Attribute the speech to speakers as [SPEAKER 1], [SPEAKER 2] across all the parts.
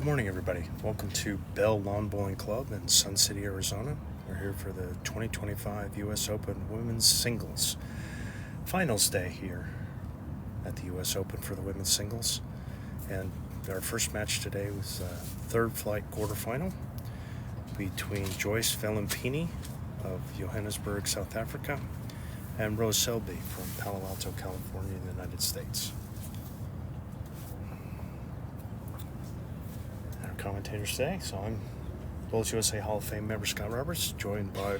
[SPEAKER 1] Good morning, everybody. Welcome to Bell Lawn Bowling Club in Sun City, Arizona. We're here for the 2025 U.S. Open Women's Singles Finals Day here at the U.S. Open for the women's singles. And our first match today was a third flight quarterfinal between Joyce Velempini of Johannesburg, South Africa, and Rose Selby from Palo Alto, California, in the United States. Commentators today. So I'm Bowls USA Hall of Fame member Scott Roberts, joined by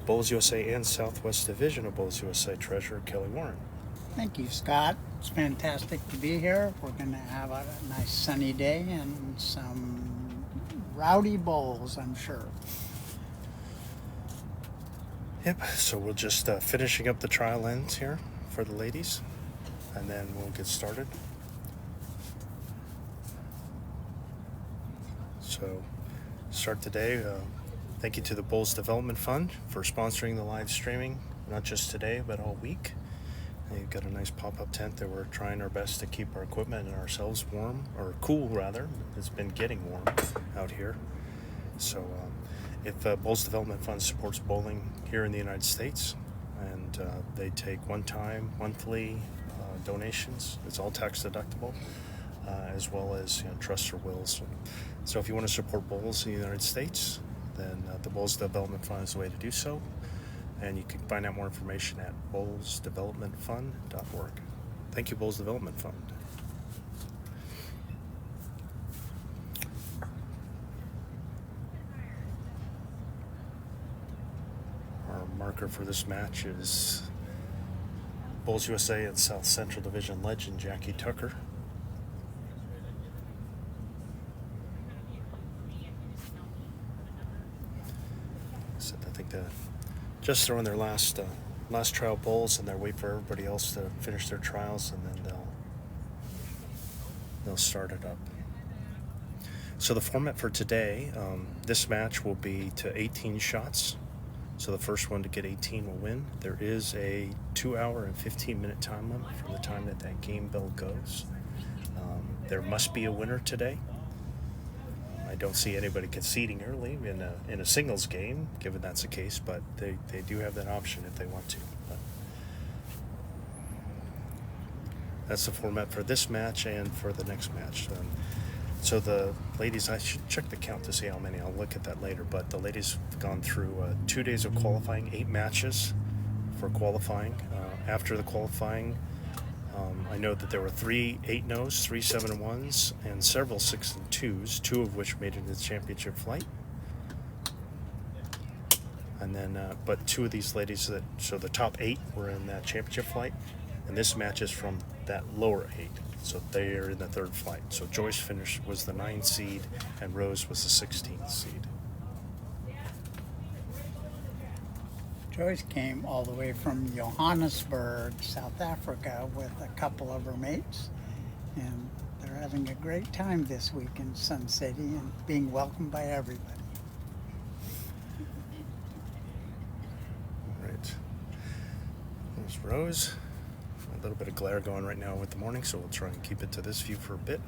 [SPEAKER 1] Bowls USA and Southwest Division of Bowls USA Treasurer Kelly Warren.
[SPEAKER 2] Thank you, Scott. It's fantastic to be here. We're going to have a nice sunny day and some rowdy bowls, I'm sure.
[SPEAKER 1] Yep, so we'll just finishing up the trial ends here for the ladies, and then we'll get started. So, start today. Thank you to the Bowls Development Fund for sponsoring the live streaming, not just today, but all week. They've got a nice pop-up tent that we're trying our best to keep our equipment and ourselves warm, or cool rather. It's been getting warm out here. So, if Bowls Development Fund supports bowling here in the United States, and they take one-time, monthly donations, it's all tax deductible. As well as trusts or wills. So if you want to support bowls in the United States, then the Bowls Development Fund is the way to do so. And you can find out more information at bowlsdevelopmentfund.org. Thank you, Bowls Development Fund. Our marker for this match is Bowls USA and South Central Division legend Jackie Tucker. I think they're just throwing their last trial bowls, and they're waiting for everybody else to finish their trials, and then they'll start it up. So the format for today, this match will be to 18 shots. So the first one to get 18 will win. There is a 2-hour and 15-minute time limit from the time that game bell goes. There must be a winner today. I don't see anybody conceding early in a singles game, given that's the case, but they do have that option if they want to. But that's the format for this match and for the next match. So the ladies, I should check the count to see how many. I'll look at that later. But the ladies have gone through 2 days of qualifying, 8 matches for qualifying. After the qualifying, I know that there were 3 8-0s, 3 7-1s, and several 6-2s, 2 of which made it into the championship flight. And then, but 2 of these ladies, so the top 8 were in that championship flight, and this match is from that lower 8. So they are in the third flight. So Joyce was the 9th seed, and Rose was the 16th seed.
[SPEAKER 2] Joyce came all the way from Johannesburg, South Africa, with a couple of her mates, and they're having a great time this week in Sun City and being welcomed by everybody.
[SPEAKER 1] All right. There's Rose. A little bit of glare going right now with the morning, so we'll try and keep it to this view for a bit.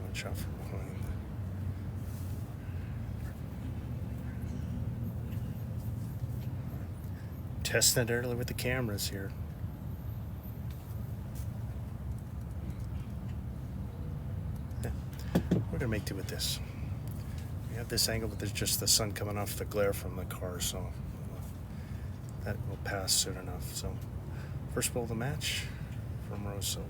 [SPEAKER 1] Watch out from behind. Testing it early with the cameras here. Yeah. We're gonna make do with this. We have this angle, but there's just the sun coming off the glare from the car, so that will pass soon enough. So, first bowl of the match from Rose Selby.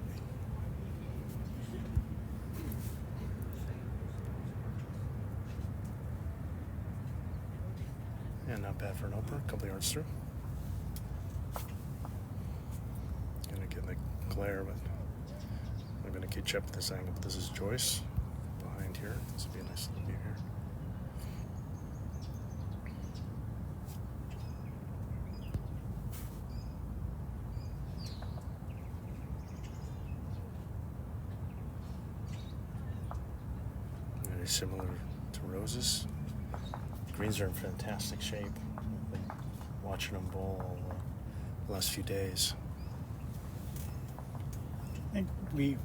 [SPEAKER 1] And not bad for an opener, a couple yards through. Gonna get the glare, but I'm gonna keep checking this angle. But this is Joyce behind here. This will be a nice little view here. Very similar to Rose's. Greens are in fantastic shape. I've been watching them bowl the last few days.
[SPEAKER 2] I think we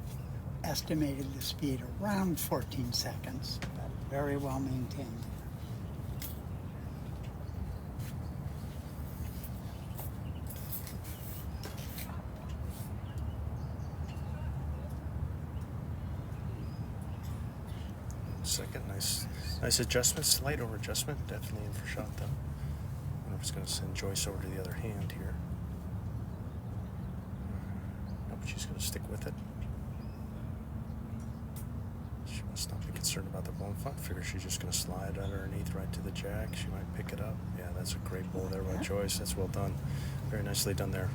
[SPEAKER 2] estimated the speed around 14 seconds, but very well maintained.
[SPEAKER 1] Second, nice adjustment, slight over adjustment, definitely in for shot though. I wonder if it's going to send Joyce over to the other hand here. Nope, she's going to stick with it. She must not be concerned about the bone front. Figure she's just going to slide underneath right to the jack. She might pick it up. Yeah, that's a great ball there by Joyce. That's well done. Very nicely done there.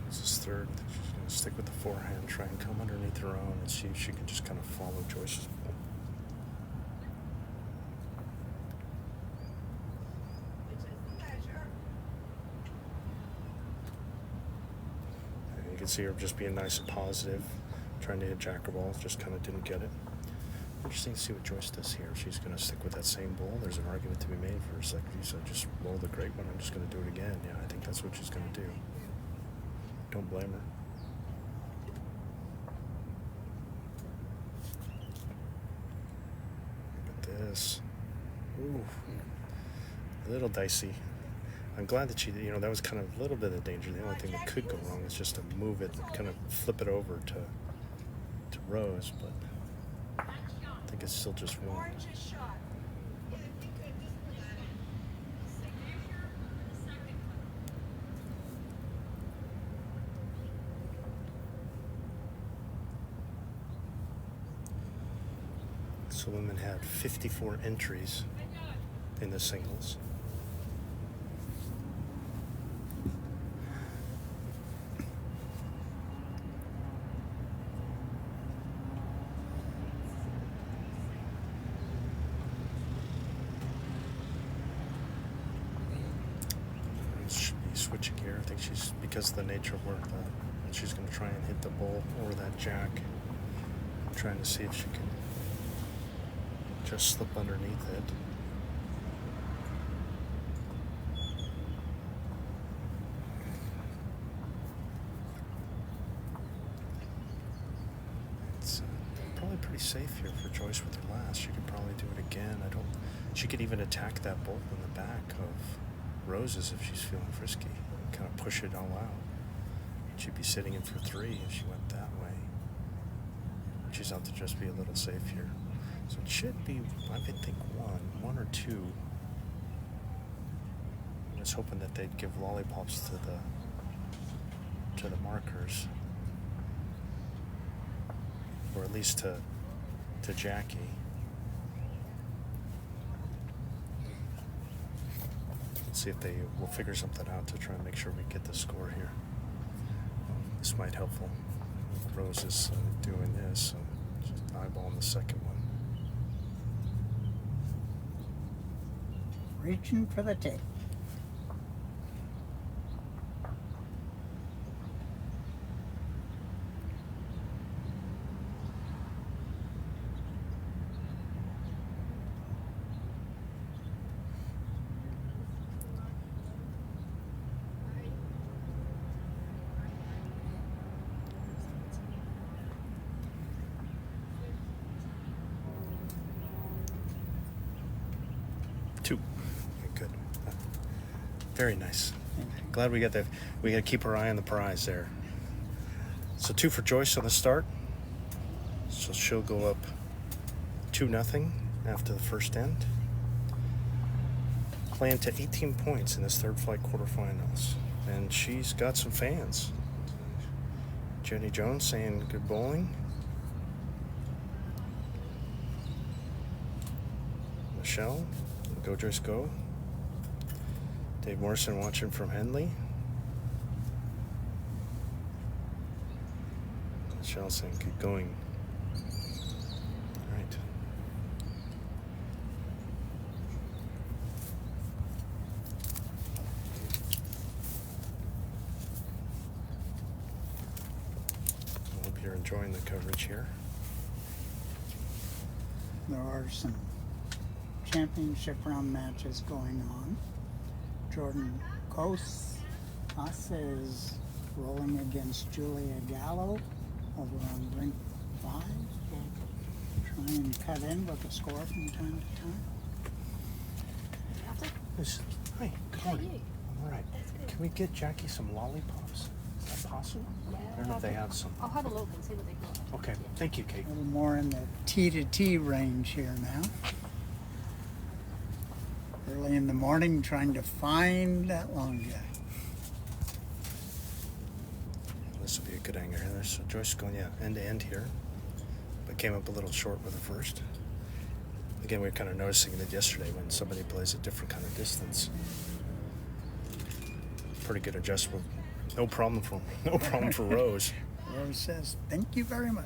[SPEAKER 1] This is third. She's going to stick with the forehand, try and come underneath her own and see if she can just kind of follow Joyce's ball. And you can see her just being nice and positive, trying to hit jacker balls, just kind of didn't get it. Interesting to see what Joyce does here. She's going to stick with that same ball. There's an argument to be made for a second. She said, just roll the great one. I'm just going to do it again. Yeah, I think that's what she's going to do. Don't blame her. Look at this. Ooh, a little dicey. I'm glad that she, that was kind of a little bit of danger. The only thing that could go wrong is just to move it and kind of flip it over to Rose, but I think it's still just one. So women had 54 entries in the singles. Should be switching here. I think she's, because of the nature of work, she's going to try and hit the ball or that jack. Trying to see if she can just slip underneath it. It's probably pretty safe here for Joyce with her last. She could probably do it again. She could even attack that ball in the back of Rose's if she's feeling frisky. And kind of push it all out. She'd be sitting in for 3 if she went that way. She's out to just be a little safe here. So it should be, I would think, one or two. I was hoping that they'd give lollipops to the markers, or at least to Jackie. Let's see if they will figure something out to try and make sure we get the score here. This might helpful. Rose is doing this, so just eyeballing the second one.
[SPEAKER 2] Reaching for the tape.
[SPEAKER 1] Good. Very nice. Glad we got that. We got to keep our eye on the prize there. So 2 for Joyce on the start. So she'll go up 2-0 after the first end. Playing to 18 points in this third flight quarterfinals. And she's got some fans. Jenny Jones saying good bowling. Michelle, go Joyce go. Dave Morrison watching from Henley. Michelle saying keep going. All right. enjoying the coverage here.
[SPEAKER 2] There are some championship round matches going on. Jordan Kos is rolling against Julia Gallo over on rink 5. We'll try and cut in with a score from time to time.
[SPEAKER 1] Hi, good morning. All right. Can we get Jackie some lollipops? Is that possible?
[SPEAKER 3] Yeah,
[SPEAKER 1] I don't know if they have some.
[SPEAKER 3] I'll have a look and see what they got.
[SPEAKER 1] Okay, thank you, Kate.
[SPEAKER 2] A little more in the T to T range here now. Early in the morning trying to find that long jack.
[SPEAKER 1] This will be a good angle here. So Joyce is going, end to end here, but came up a little short with the first. Again, we were kind of noticing that yesterday when somebody plays a different kind of distance. Pretty good adjustment. No problem for Rose.
[SPEAKER 2] Rose says, "Thank you very much."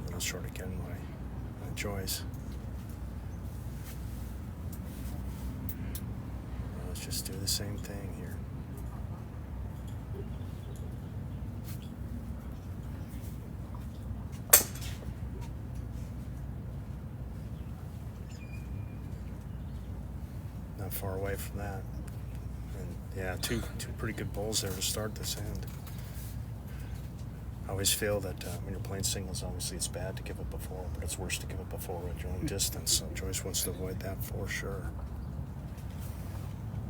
[SPEAKER 1] A little short again by Joyce. Let's just do the same thing here. Not far away from that. And yeah, two pretty good bowls there to start this end. I always feel that when you're playing singles, obviously it's bad to give it before, but it's worse to give it before at your own distance. So Joyce wants to avoid that for sure.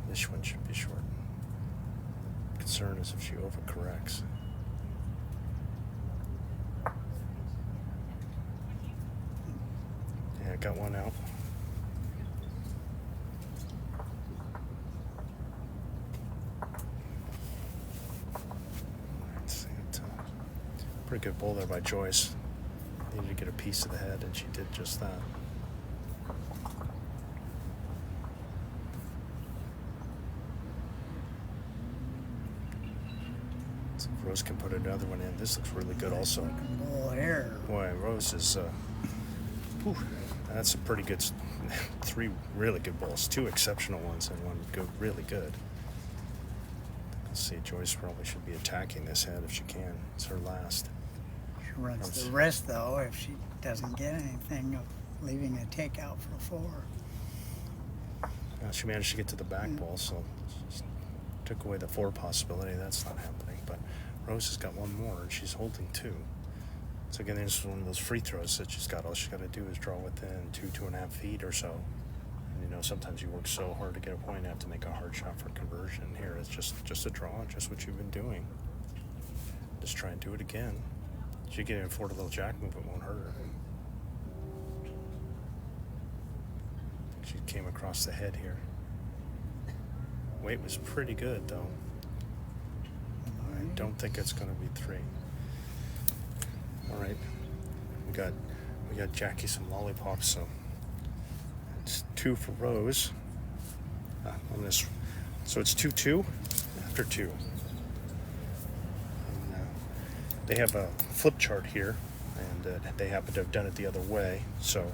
[SPEAKER 1] This one should be short. Concern is if she overcorrects. Yeah, got one out. Pretty good bowl there by Joyce. Needed to get a piece of the head, and she did just that. So if Rose can put another one in, this looks really good also.
[SPEAKER 2] Bowl here.
[SPEAKER 1] Boy, Rose is, that's a pretty good, 3 really good bowls, 2 exceptional ones and 1 good, really good. Let's see, Joyce probably should be attacking this head if she can. It's her last.
[SPEAKER 2] She runs the risk, though, if she doesn't get anything, of leaving a takeout for 4.
[SPEAKER 1] She managed to get to the back ball, so took away the 4 possibility. That's not happening. But Rose has got 1 more, and she's holding 2. So again, this is one of those free throws that she's got. All she's got to do is draw within 2.5 feet or so. And sometimes you work so hard to get a point, you have to make a hard shot for conversion. Here, it's just a draw, just what you've been doing. Just try and do it again. She can afford a little jack move, it won't hurt her. She came across the head here. Weight was pretty good, though. I don't think it's going to be 3. All right, we got Jackie some lollipops, so it's 2 for Rose on this. So it's 2-2 after 2. They have a flip chart here, and they happen to have done it the other way, so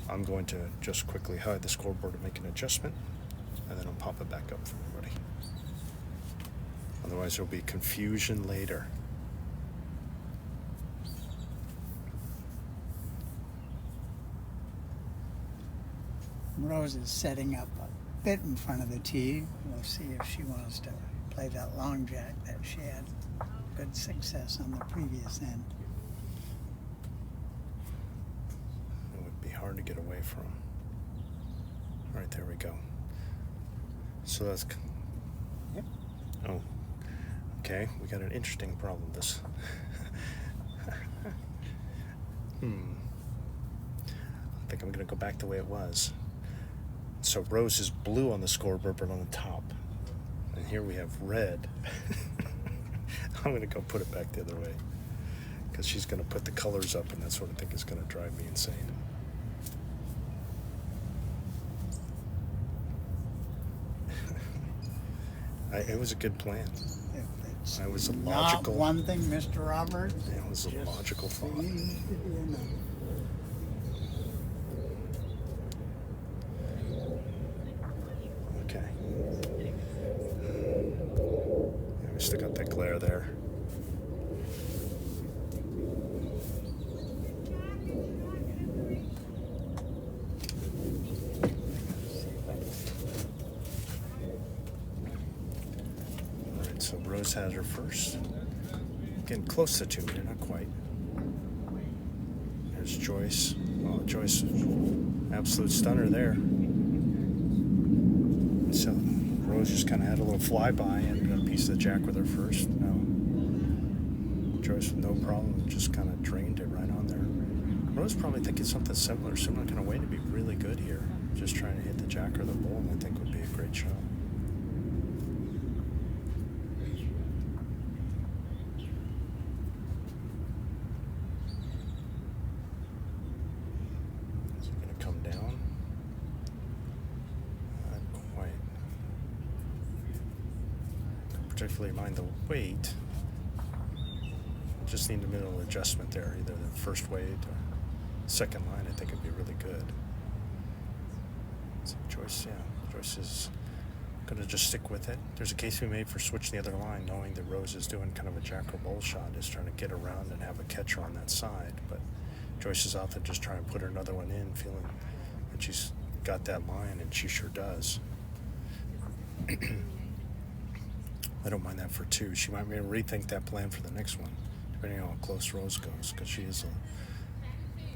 [SPEAKER 1] I'm going to just quickly hide the scoreboard and make an adjustment, and then I'll pop it back up for everybody. Otherwise, there'll be confusion later.
[SPEAKER 2] Rose is setting up a bit in front of the tee. We'll see if she wants to play that long jack that she had good success on the previous end.
[SPEAKER 1] It would be hard to get away from. All right, there we go. So that's...
[SPEAKER 2] Yep.
[SPEAKER 1] Oh, okay. We got an interesting problem. This... I think I'm going to go back the way it was. So Rose is blue on the scoreboard, but on the top. And here we have red. I'm going to go put it back the other way, because she's going to put the colors up, and that sort of thing is going to drive me insane. It was a good plan.
[SPEAKER 2] It's
[SPEAKER 1] It was a
[SPEAKER 2] not
[SPEAKER 1] logical.
[SPEAKER 2] one thing, Mr. Roberts.
[SPEAKER 1] It was a
[SPEAKER 2] Just
[SPEAKER 1] logical thought.
[SPEAKER 2] seems to be enough.
[SPEAKER 1] Okay. Yeah, we still got that glare there. Alright, so Rose has her first. Getting close to 2 meter, not quite. There's Joyce. Oh, Joyce, absolute stunner there. So Rose just kind of had a little flyby and got a piece of the jack with her first. No, Joyce with no problem, just kind of drained it right on there. Rose probably thinking something similar kind of way to be really good here. Just trying to hit the jack or the bull, I think would be a great shot. Is it going to come down? Not quite. Don't particularly mind the weight. Just need a little adjustment there, either the first weight or second line. I think it'd be really good. So Joyce is going to just stick with it. There's a case we made for switching the other line, knowing that Rose is doing kind of a jack or bull shot, is trying to get around and have a catcher on that side. But Joyce is out there just trying to put her another one in, feeling that she's got that line, and she sure does. I don't mind that for 2. She might rethink that plan for the next one, depending on how close Rose goes, because she is a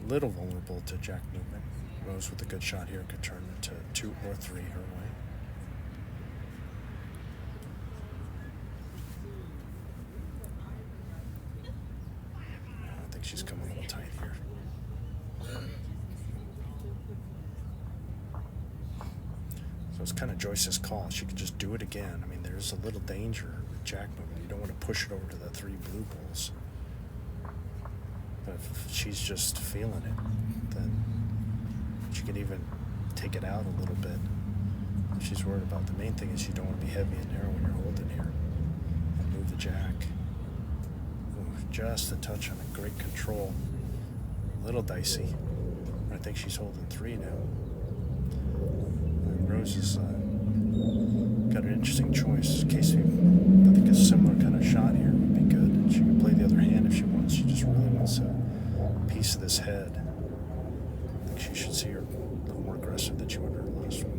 [SPEAKER 1] little vulnerable to jack movement. Rose with a good shot here could turn it to 2 or 3 her way. I think she's coming a little tight here. So it's kind of Joyce's call. She could just do it again. I mean, there's a little danger with jack movement. You don't want to push it over to the 3 blue bulls. But if she's just feeling it, then she can even take it out a little bit if she's worried about. The main thing is you don't want to be heavy and narrow when you're holding here. And move the jack. Ooh, just a touch on it. Great control. A little dicey. I think she's holding 3 now. And Rose has got an interesting choice. Casey, I think a similar kind of shot here would be good. She can play the other hand if she wants. She just really wants a piece of this head. I think she should see her a little more aggressive than she went her last one.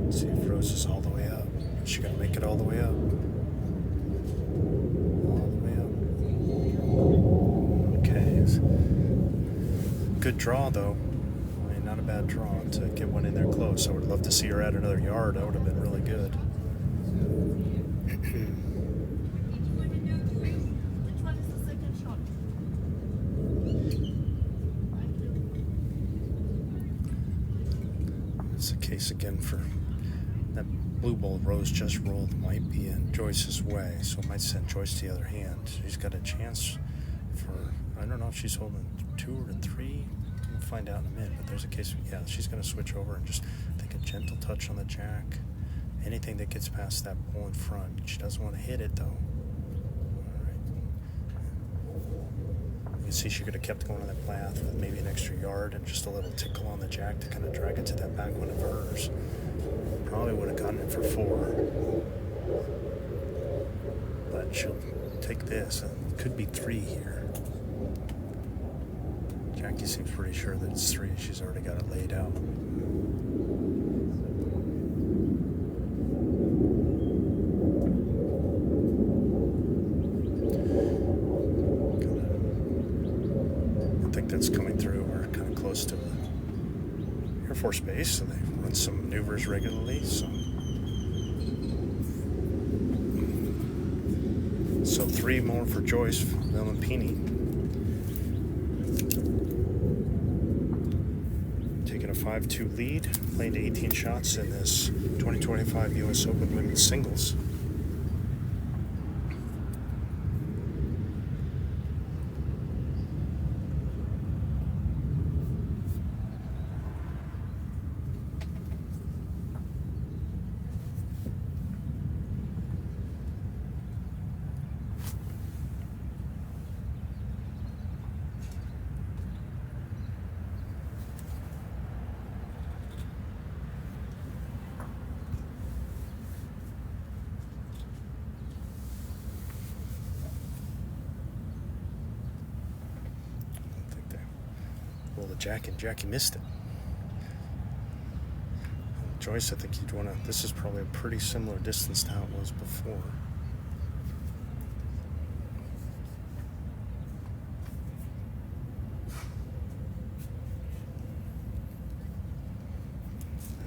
[SPEAKER 1] Let's see if Rose is all the way up. Is she gonna make it all the way up? All the way up. Okay. Good draw though. Not a bad draw to get one in there close. I would love to see her add another yard. That would have been really good. It's a case again for that blue bull Rose just rolled might be in Joyce's way, so it might send Joyce to the other hand. She's got a chance for, I don't know if she's holding 2 or 3. We'll find out in a minute, but there's a case, yeah, she's going to switch over and just take a gentle touch on the jack. Anything that gets past that bull in front. She doesn't want to hit it, though. All right. You can see she could have kept going on that path with maybe an extra yard and just a little tickle on the jack to kind of drag it to that back one of hers. Probably would have gotten it for 4. But she'll take this. It could be 3 here. Jackie seems pretty sure that it's 3. She's already got it laid out. I think that's coming through. We're kind of close to the Air Force Base, so they run some maneuvers regularly. So 3 more for Joyce Velempini. Taking a 5-2 lead, playing to 18 shots in this 2025 U.S. Open Women's Singles. pull the jack, and Jackie missed it. And Joyce, I think you'd want to. This is probably a pretty similar distance to how it was before.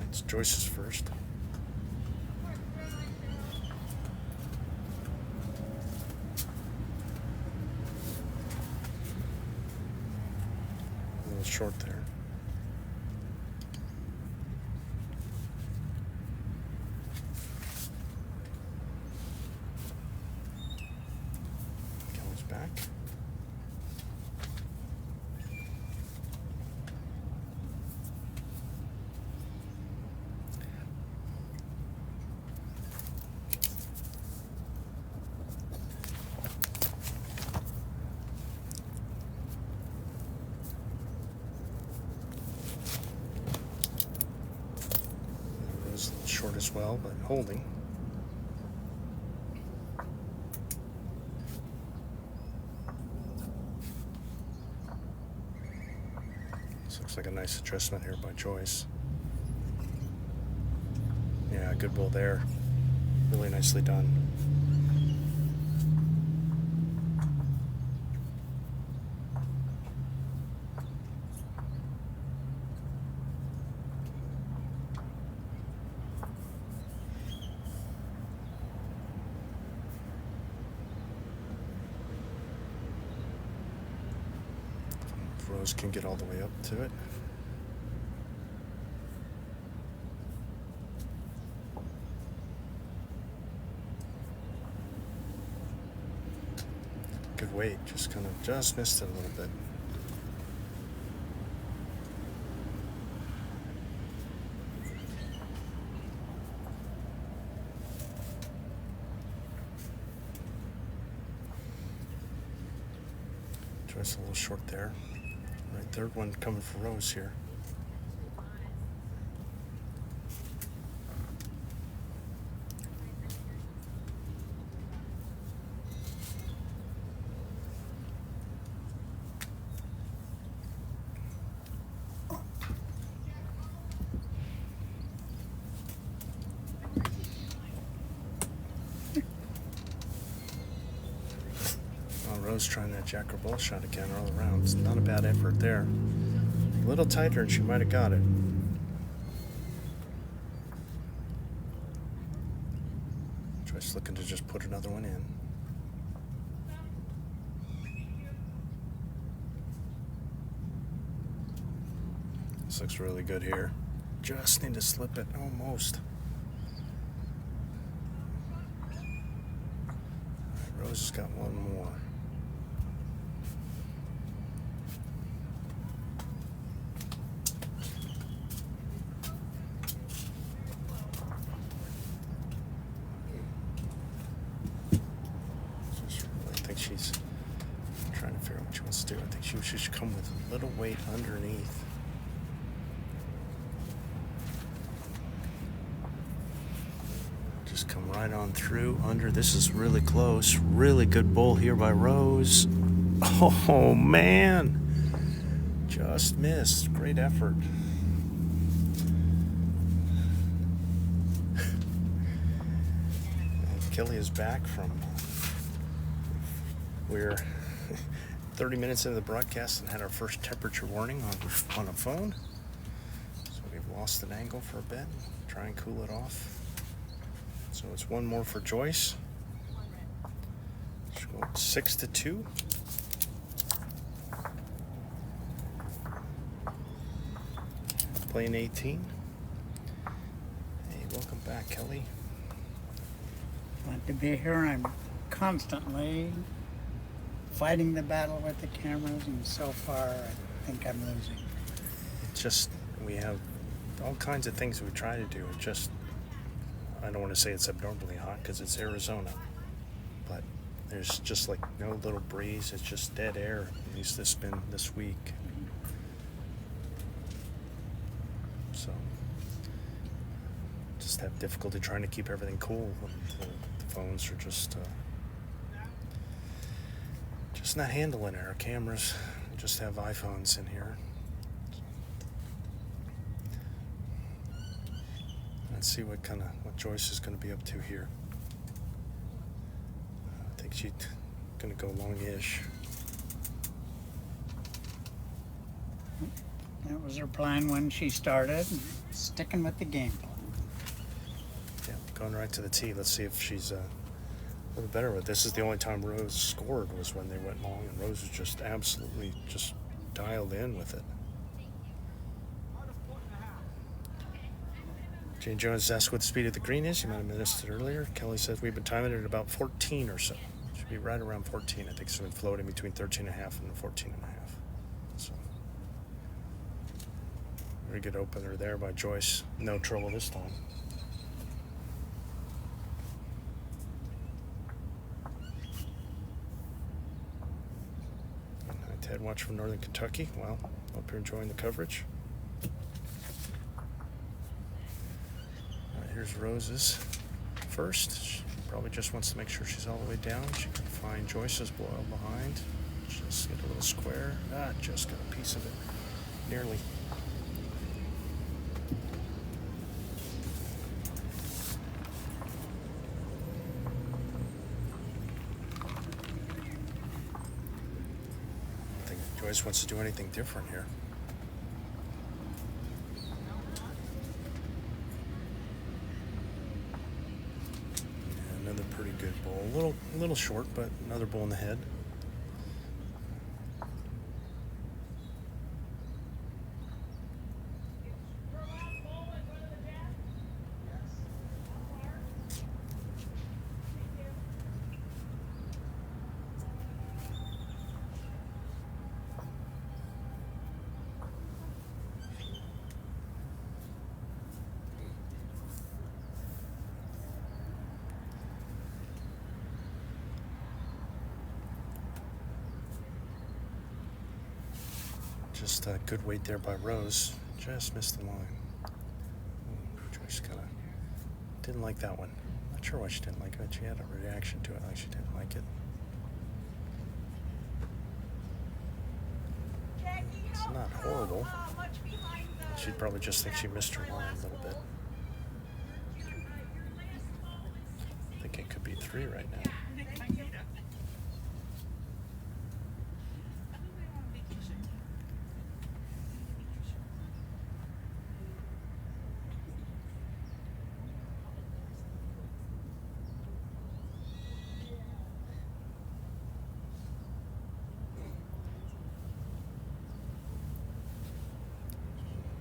[SPEAKER 1] It's Joyce's first. A little short there. Kelly's back. Rose a little short as well, but holding. This looks like a nice adjustment here by Joyce. Yeah, good bull there. Really nicely done. If Rose can get all the way up to it. Good weight, just missed it a little bit. Joyce a little short there. Right, third one coming for Rose here. Rose trying that jack or bull shot again all around. It's not a bad effort there. A little tighter and she might have got it. Joyce looking to just put another one in. This looks really good here. Just need to slip it almost. Rose has got one more. She's trying to figure out what she wants to do. I think she should come with a little weight underneath. Just come right on through under. This is really close. Really good bull here by Rose. Oh man, just missed. Great effort. And Kelly is back from. We're 30 minutes into the broadcast and had our first temperature warning on a phone. So we've lost an angle for a bit. Try and cool it off. So it's one more for Joyce. She'll go 6-2. Playing 18. Hey, welcome back, Kelly.
[SPEAKER 2] Glad to be here. I'm constantly fighting the battle with the cameras, and so far I think I'm losing.
[SPEAKER 1] It's just, we have all kinds of things we try to do. It just, I don't want to say it's abnormally hot because it's Arizona, but there's just like no little breeze. It's just dead air. At least this been this week. So just have difficulty trying to keep everything cool. The phones are just not handling it. Our cameras, we just have iPhones in here. Let's see what Joyce is going to be up to here. I think she's going to go long-ish.
[SPEAKER 2] That was her plan when she started, sticking with the game plan.
[SPEAKER 1] Yeah, going right to the tee. Let's see if she's a little better with this. Is the only time Rose scored was when they went long, and Rose was just absolutely just dialed in with it. Jane Jones asked what the speed of the green is. You might have missed it earlier. Kelly says we've been timing it at about 14 or so. Should be right around 14. I think it's been floating between 13 and a half and 14 and a half. So very good opener there by Joyce. No trouble this time. And hi, Ted, watch from Northern Kentucky. Well, hope you're enjoying the coverage. Here's Rose's first. She probably just wants to make sure she's all the way down. She can find Joyce's well behind. Just get a little square. Just got a piece of it. Nearly. I think Joyce wants to do anything different here. Another pretty good bowl. A little short, but another bowl in the head. Just a good weight there by Rose. Just missed the line. Joyce kind of didn't like that one. Not sure why she didn't like it. She had a reaction to it like she didn't like it. It's not horrible. She'd probably just think she missed her line a little bit. I think it could be 3 right now.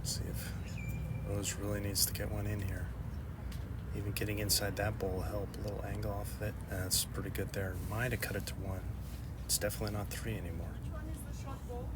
[SPEAKER 1] See if Rose really needs to get one in here. Even getting inside that bowl will help. A little angle off of it. That's pretty good there. Might have cut it to 1. It's definitely not 3 anymore.
[SPEAKER 3] Which one is the short bowl?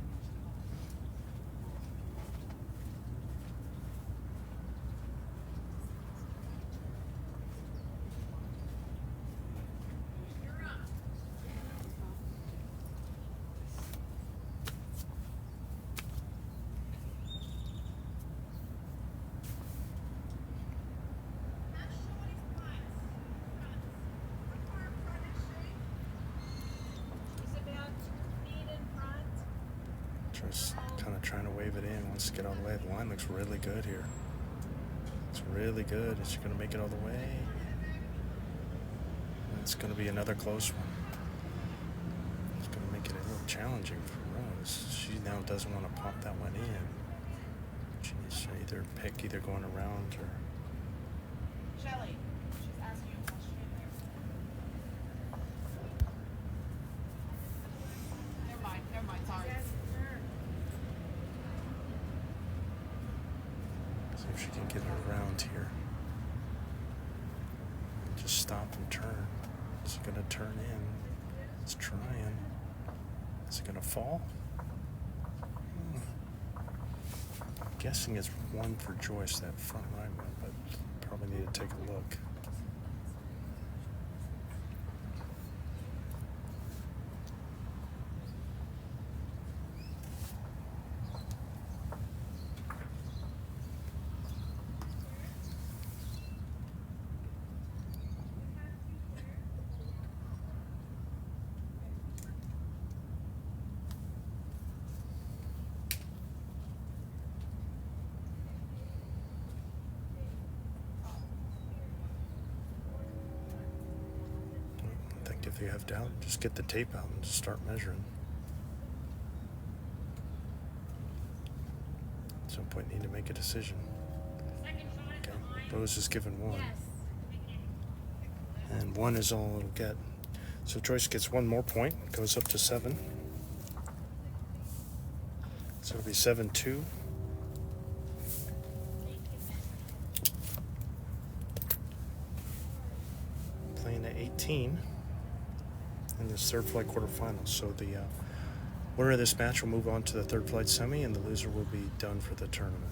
[SPEAKER 1] Just kind of trying to wave it in. Wants to get all the way. The line looks really good here. It's really good. Is she going to make it all the way? It's going to be another close one. It's going to make it a little challenging for Rose. She now doesn't want to pop that one in. She needs to either pick either going around or...
[SPEAKER 3] Shelly, she's asking you a question. Never mind, sorry.
[SPEAKER 1] See if she can get it around here. Just stop and turn. Is it going to turn in? It's trying. Is it going to fall? I'm guessing it's 1 for Joyce, that front right one, but probably need to take a look. If you have doubt, just get the tape out and just start measuring. At some point, need to make a decision. Okay, Rose is given 1. And 1 is all it'll get. So Joyce gets 1 more point, goes up to 7. So it'll be 7-2. Playing at 18 in this third flight quarterfinals. So the winner of this match will move on to the third flight semi, and the loser will be done for the tournament.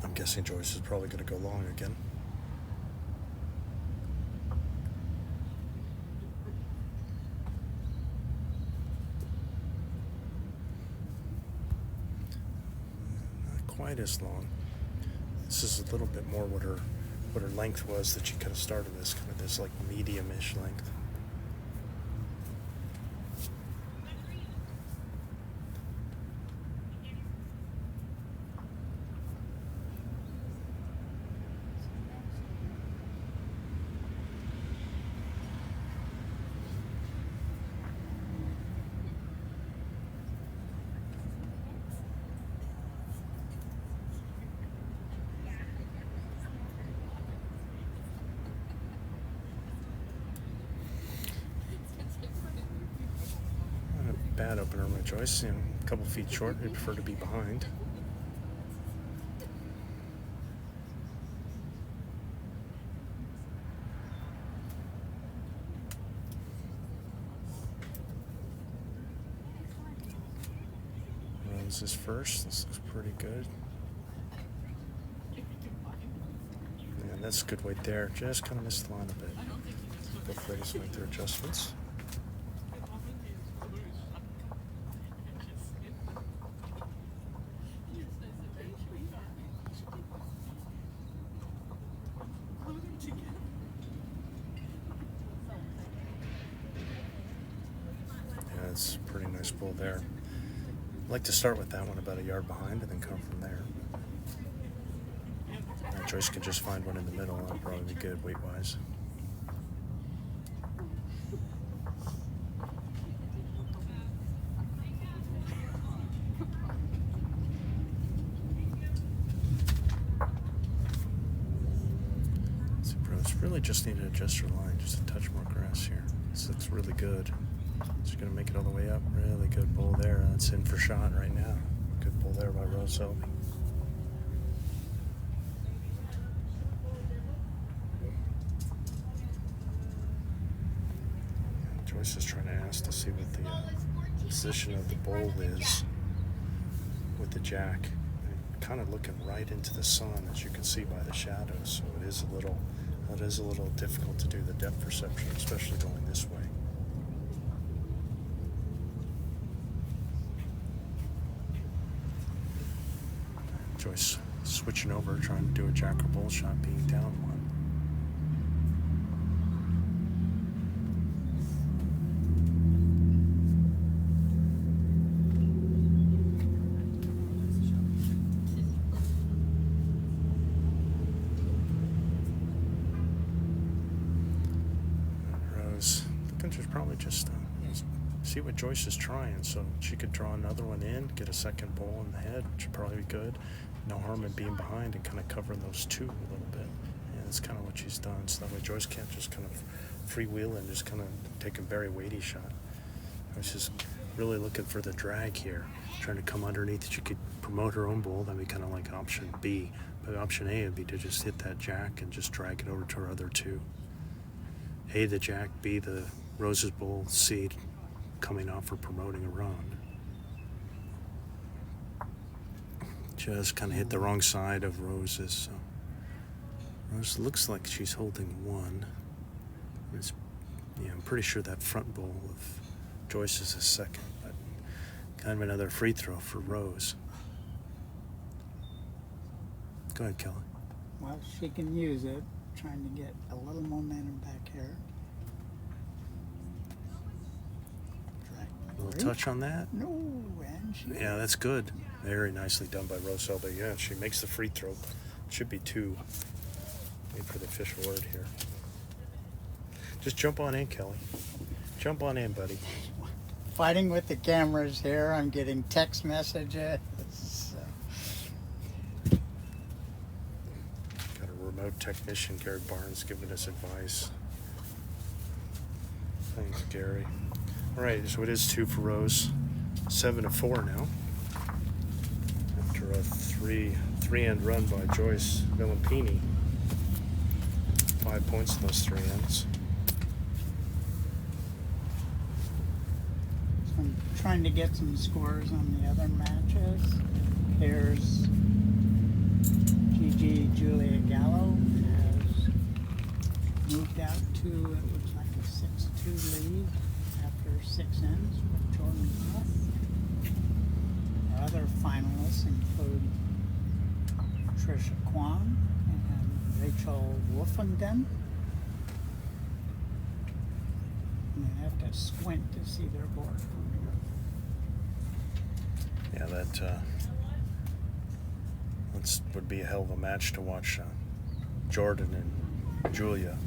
[SPEAKER 1] I'm guessing Joyce is probably going to go long again. Not quite as long. This is a little bit more what her length was that she could have started this, kind of this like medium-ish length. Bad opener, my choice. A couple feet short. I prefer to be behind. Rose is first. This looks pretty good. Yeah, that's a good weight there. Just kind of missed the line a bit. Both ladies make their adjustments. That's a pretty nice bull there. I'd like to start with that one about a yard behind and then come from there. Joyce could just find one in the middle. That'll probably be good weight-wise. So Rose really just need to adjust her line just a touch more grass here. This looks really good. She's going to make it all the way up. Really good bull there. That's in for shot right now. Good bull there by Rose Selby. Joyce is trying to ask to see what the position of the bull is with the jack. Kind of looking right into the sun, as you can see by the shadows. So it is a little difficult to do the depth perception, especially going this way. Joyce switching over, trying to do a jack or bull shot, being down 1. Rose looking to probably just see what Joyce is trying, so she could draw another one in, get a second bull in the head, which would probably be good. No harm in being behind and kind of covering those 2 a little bit. And that's kind of what she's done. So that way Joyce can't just kind of freewheel and just kind of take a very weighty shot. She's really looking for the drag here, trying to come underneath. She could promote her own bull. That'd be kind of like option B. But option A would be to just hit that jack and just drag it over to her other 2. A, the jack, B, the Rose's bull, C, coming off or promoting a run. Just kind of hit the wrong side of Rose's. So Rose looks like she's holding 1. I'm pretty sure that front bull of Joyce's is second, but kind of another free throw for Rose. Go ahead, Kelly.
[SPEAKER 2] Well, she can use it, trying to get a little momentum back here.
[SPEAKER 1] A little touch on that.
[SPEAKER 2] No, and she...
[SPEAKER 1] Yeah, that's good. Very nicely done by Rose Selby. Yeah, she makes the free throw. Should be 2. Wait for the official word here. Just jump on in, Kelly. Jump on in, buddy.
[SPEAKER 2] Fighting with the cameras here. I'm getting text messages.
[SPEAKER 1] Got a remote technician, Gary Barnes, giving us advice. Thanks, Gary. All right, so it is 2 for Rose. 7-4 now. After a three-end run by Joyce Velempini. 5 points in those 3 ends.
[SPEAKER 2] So I'm trying to get some scores on the other matches. Here's Gigi Julia Gallo has moved out to, it looks like a 6-2 lead after 6 ends with Jordan Roth. Our other finalists include Trisha Kwan and Rachel Wolfenden. You have to squint to see their board from here.
[SPEAKER 1] Yeah, that would be a hell of a match to watch. Jordan and Julia,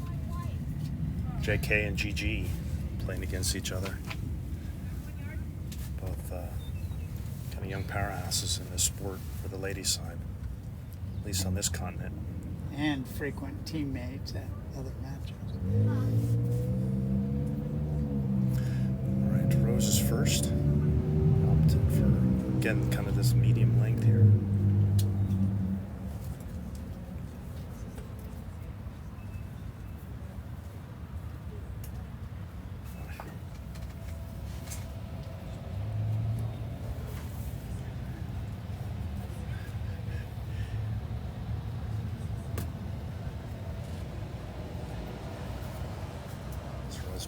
[SPEAKER 1] JK and GG playing against each other. Both kind of young powerhouses in the sport for the ladies' side, at least on this continent.
[SPEAKER 2] And frequent teammates at other matches.
[SPEAKER 1] All right, Rose is first. Opted for, again, kind of this medium length here.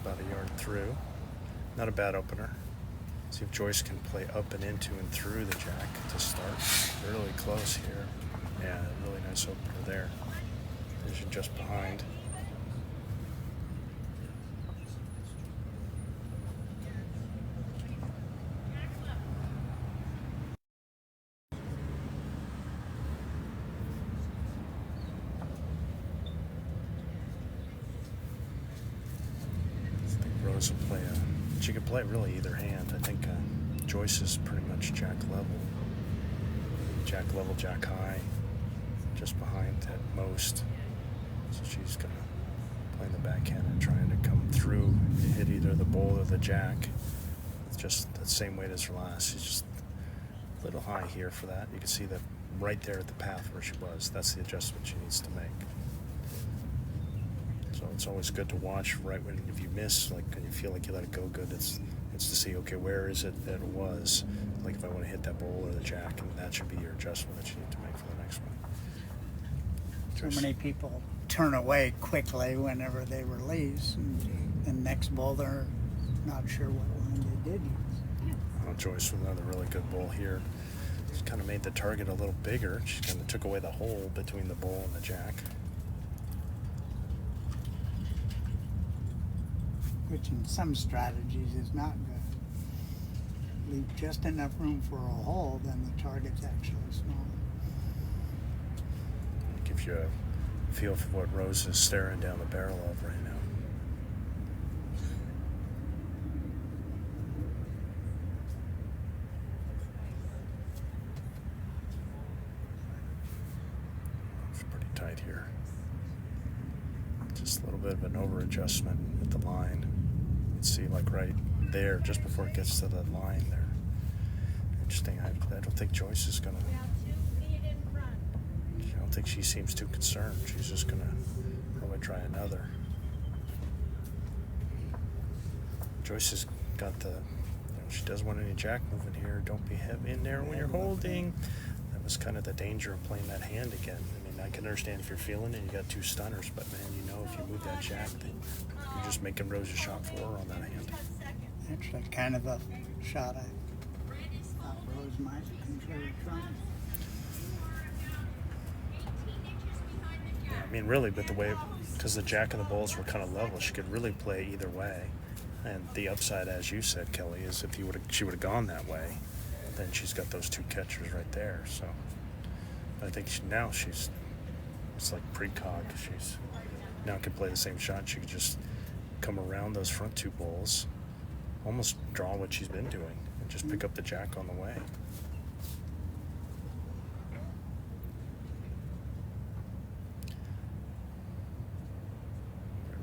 [SPEAKER 1] About a yard through. Not a bad opener. See if Joyce can play up and into and through the jack to start. Really close here. Yeah, really nice opener there. Vision just behind. Rose will play she could play really either hand. I think Joyce is pretty much jack level. Jack level, jack high, just behind at most. So she's gonna play in the backhand and trying to come through and hit either the bowl or the jack. It's just the same weight as her last. She's just a little high here for that. You can see that right there at the path where she was. That's the adjustment she needs to make. So it's always good to watch right when, if you miss, like when you feel like you let it go good, it's to see, okay, where is it that it was? Like if I want to hit that bowl or the jack, and that should be your adjustment that you need to make for the next one.
[SPEAKER 2] So many people turn away quickly whenever they release, and the next bowl they're not sure what line they did use.
[SPEAKER 1] Well, Joyce with another really good bowl here. She kind of made the target a little bigger. She kind of took away the hole between the bowl and the jack.
[SPEAKER 2] Which in some strategies is not good. Leave just enough room for a hole, then the target's actually smaller.
[SPEAKER 1] It gives you a feel for what Rose is staring down the barrel of right now. It's pretty tight here. Just a little bit of an over adjustment at the line. You can see like right there, just before it gets to the line there. Interesting. I don't think Joyce is gonna. I don't think she seems too concerned. She's just gonna probably try another. Joyce has got the. She doesn't want any jack moving here. Don't be heavy in there when you're holding. That was kind of the danger of playing that hand again. I mean, I can understand if you're feeling it, you got 2 stunners, but man, you know if you move that jack, then you're just making Rose a shot for her on that hand.
[SPEAKER 2] Actually, kind of a shot I thought Rose might consider trying.
[SPEAKER 1] Yeah, I mean, really, but the way, because the jack and the bowls were kind of level, she could really play either way. And the upside, as you said, Kelly, is if she would have gone that way, then she's got those 2 catchers right there. So I think now she's It's like precog. She's now can play the same shot. She could just come around those front two balls, almost draw what she's been doing, and just pick up the jack on the way.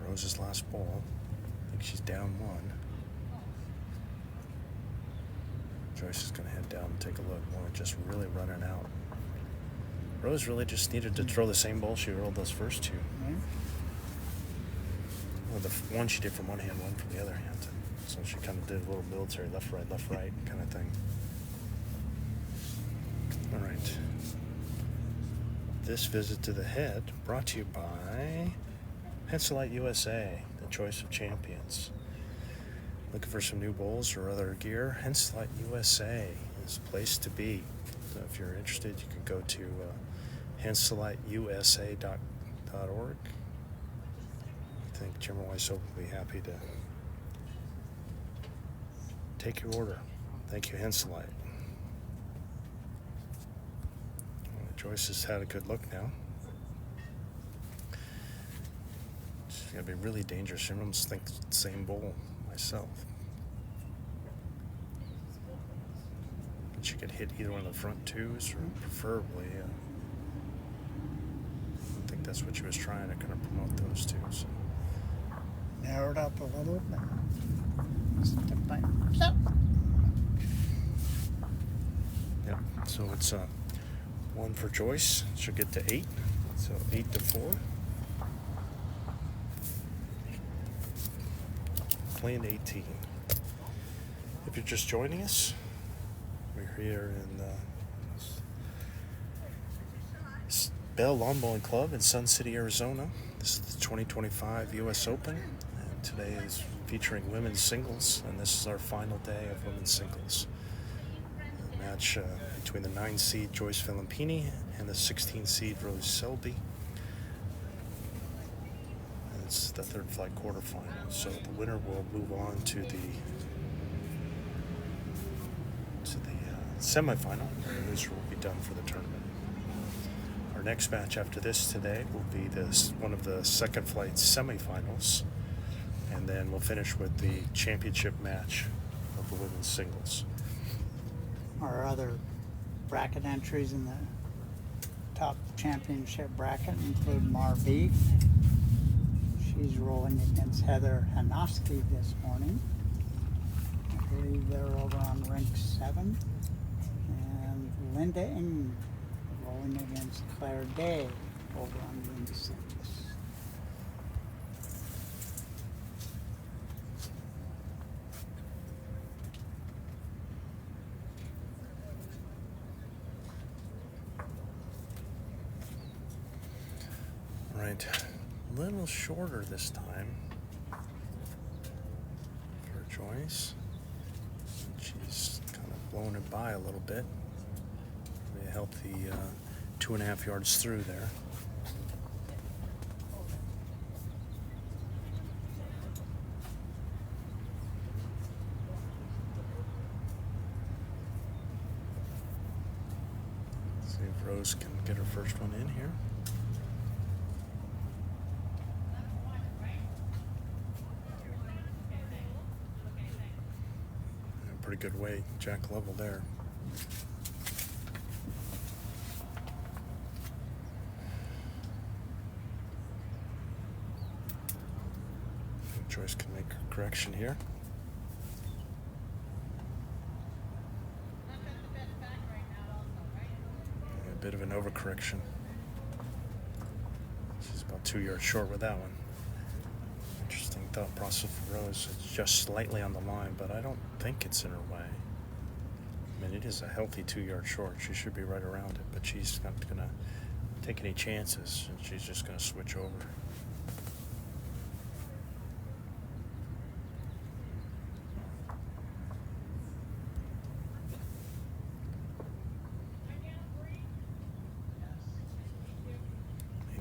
[SPEAKER 1] Rose's last ball. I think she's down one. Joyce is going to head down and take a look. Boy, just really running out. Rose really just needed to throw the same ball she rolled those first two. Well, the one she did from one hand, one from the other hand. So she kind of did a little military left, right kind of thing. All right. This visit to the head brought to you by Henselite USA, the choice of champions. Looking for some new bowls or other gear? Henselite USA is the place to be. So if you're interested, you can go to henseliteusa.org. I think Chairman Weisel will be happy to take your order. Thank you, Henselite. Joyce has had a good look now. It's going to be really dangerous. I almost think it's the same bowl myself. But she could hit either one of the front twos, or preferably. I think that's what she was trying to kind of promote those two. So.
[SPEAKER 2] Narrowed up a little bit. Step by step.
[SPEAKER 1] Yeah, so it's one for Joyce. She'll get to 8. So 8-4. Playing 18. If you're just joining us, we're here in Bell Lawn Bowling Club in Sun City, Arizona. This is the 2025 U.S. Open, and today is featuring women's singles, and this is our final day of women's singles. A match between the 9 seed Joyce Velempini and the 16 seed Rose Selby. And it's the third flight quarterfinal, so the winner will move on to the semifinal, and the loser will be done for the tournament. Our next match after this today will be one of the second flight semifinals, and then we'll finish with the championship match of the women's singles.
[SPEAKER 2] Our other bracket entries in the top championship bracket include Marvi. She's rolling against Heather Hanofsky this morning. I believe they're over on rink 7. And Linda Ng rolling against Claire Day over on rink 6.
[SPEAKER 1] Right, a little shorter this time for Joyce. She's kind of blown it by a little bit. They help the 2.5 yards through there. See if Rose can get her first one in here. Pretty good weight, jack level there. Joyce can make her correction here. A bit of an overcorrection. She's about 2 yards short with that one. Interesting thought process for Rose. It's just slightly on the line, but I don't think it's in her way. I mean, it is a healthy 2 yards short. She should be right around it, but she's not going to take any chances, and she's just going to switch over.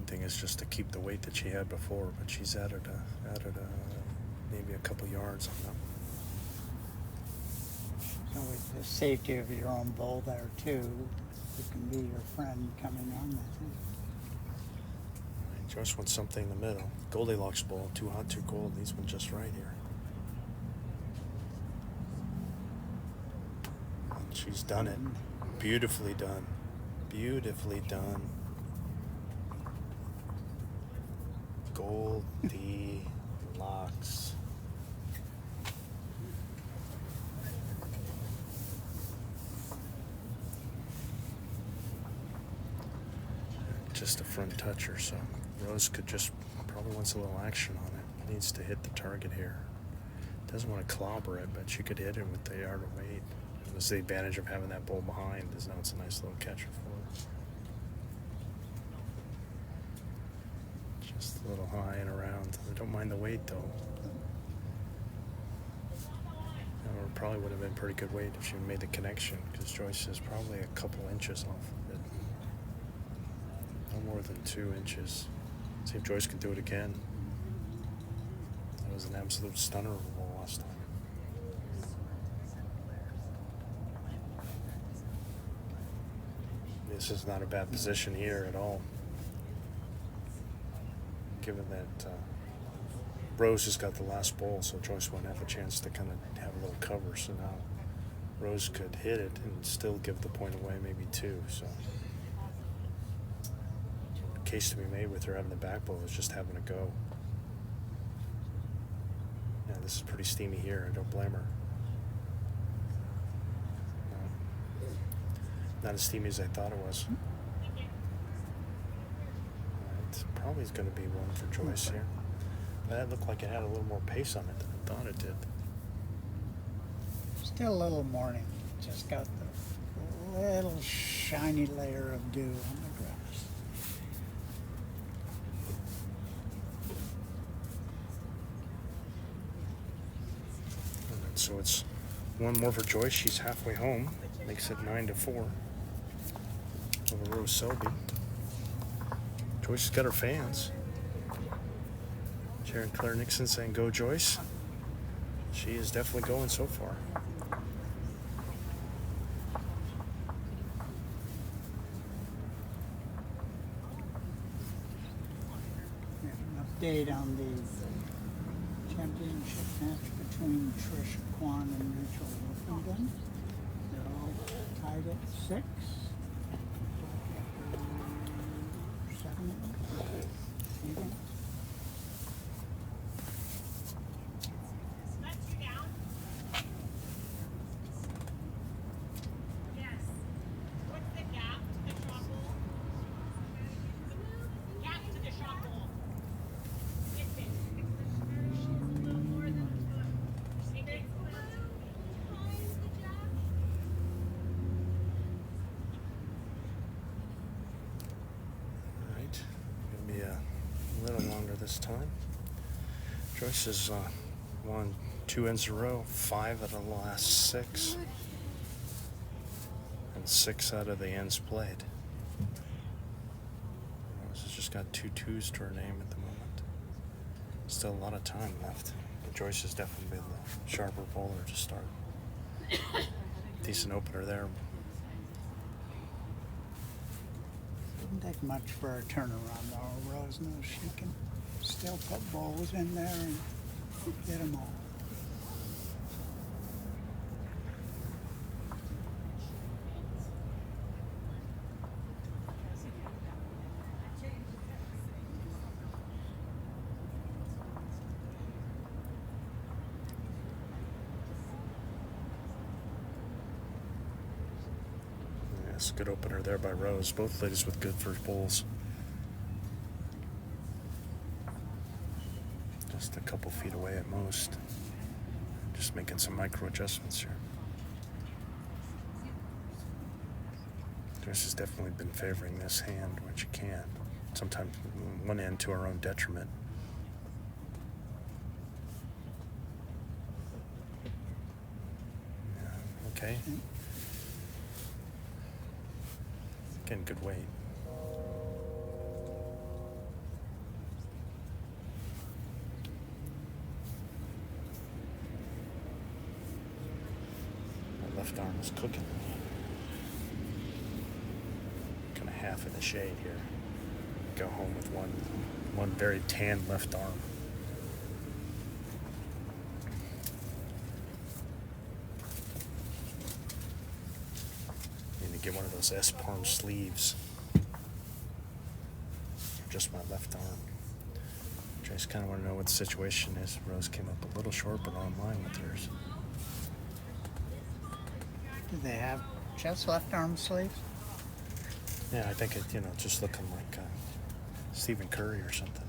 [SPEAKER 1] Thing is just to keep the weight that she had before, but she's added maybe a couple yards on that.
[SPEAKER 2] So with the safety of your own bowl there too, it can be your friend coming on that.
[SPEAKER 1] Joyce wants something in the middle. Goldilocks bowl, too hot, too cold. Needs one just right here. And she's done it. Beautifully done. Beautifully done. Goldilocks. Just a front toucher, so Rose could just probably wants a little action on it. Needs to hit the target here. Doesn't want to clobber it, but she could hit it with the yard of weight. That's the advantage of having that bowl behind, is now it's a nice little catcher for her. Just a little high and around. I don't mind the weight though. Or probably would have been pretty good weight if she made the connection, because Joyce is probably a couple inches off of it. No more than 2 inches. See if Joyce can do it again. That was an absolute stunner of a ball last time. This is not a bad position here at all. Given that Rose has got the last ball, so Joyce won't have a chance to kind of have a little cover. So now Rose could hit it and still give the point away, maybe 2. So case to be made with her having the back ball is just having a go. Yeah, this is pretty steamy here. I don't blame her. No. Not as steamy as I thought it was. It probably is going to be one for Joyce here. That looked like it had a little more pace on it than I thought it did.
[SPEAKER 2] Still a little morning. Just got the little shiny layer of dew on the grass.
[SPEAKER 1] And so it's one more for Joyce. She's halfway home. Makes it 9-4 over Rose Selby. Joyce has got her fans. Sharon Claire Nixon saying, "Go Joyce." She is definitely going so far.
[SPEAKER 2] An update on the championship match between Trish Kwan and Rachel Wolfenden. They're all tied at 6. 7. 8.
[SPEAKER 3] Let's you down. Yes. What's the gap to the shot hole? Gap to the shot hole. It's it. She's a little more than a foot. Take it.
[SPEAKER 1] All right. Gonna be a little longer this time. Joyce has won 2 ends in a row, 5 out of the last 6, and 6 out of the ends played. Rose has just got 2 twos to her name at the moment. Still a lot of time left. But Joyce has definitely been the sharper bowler to start. Decent opener there.
[SPEAKER 2] Didn't take much for a turnaround though. Rose knows she can still put bowls in there and get them all.
[SPEAKER 1] Yes, good opener there by Rose. Both ladies with good first bowls. Just a couple feet away at most. Just making some micro adjustments here. Joyce has definitely been favoring this hand when she can. Sometimes one end to her own detriment. Yeah, okay. Getting good weight. My left arm is cooking. Kind of half in the shade here. Go home with one one very tan left arm. Need to get one of those S-palm sleeves. For just my left arm. I just kind of want to know what the situation is. Rose came up a little short, but online with hers.
[SPEAKER 2] Do they have just left arm sleeves?
[SPEAKER 1] Yeah, I think it, just looking like Stephen Curry or something.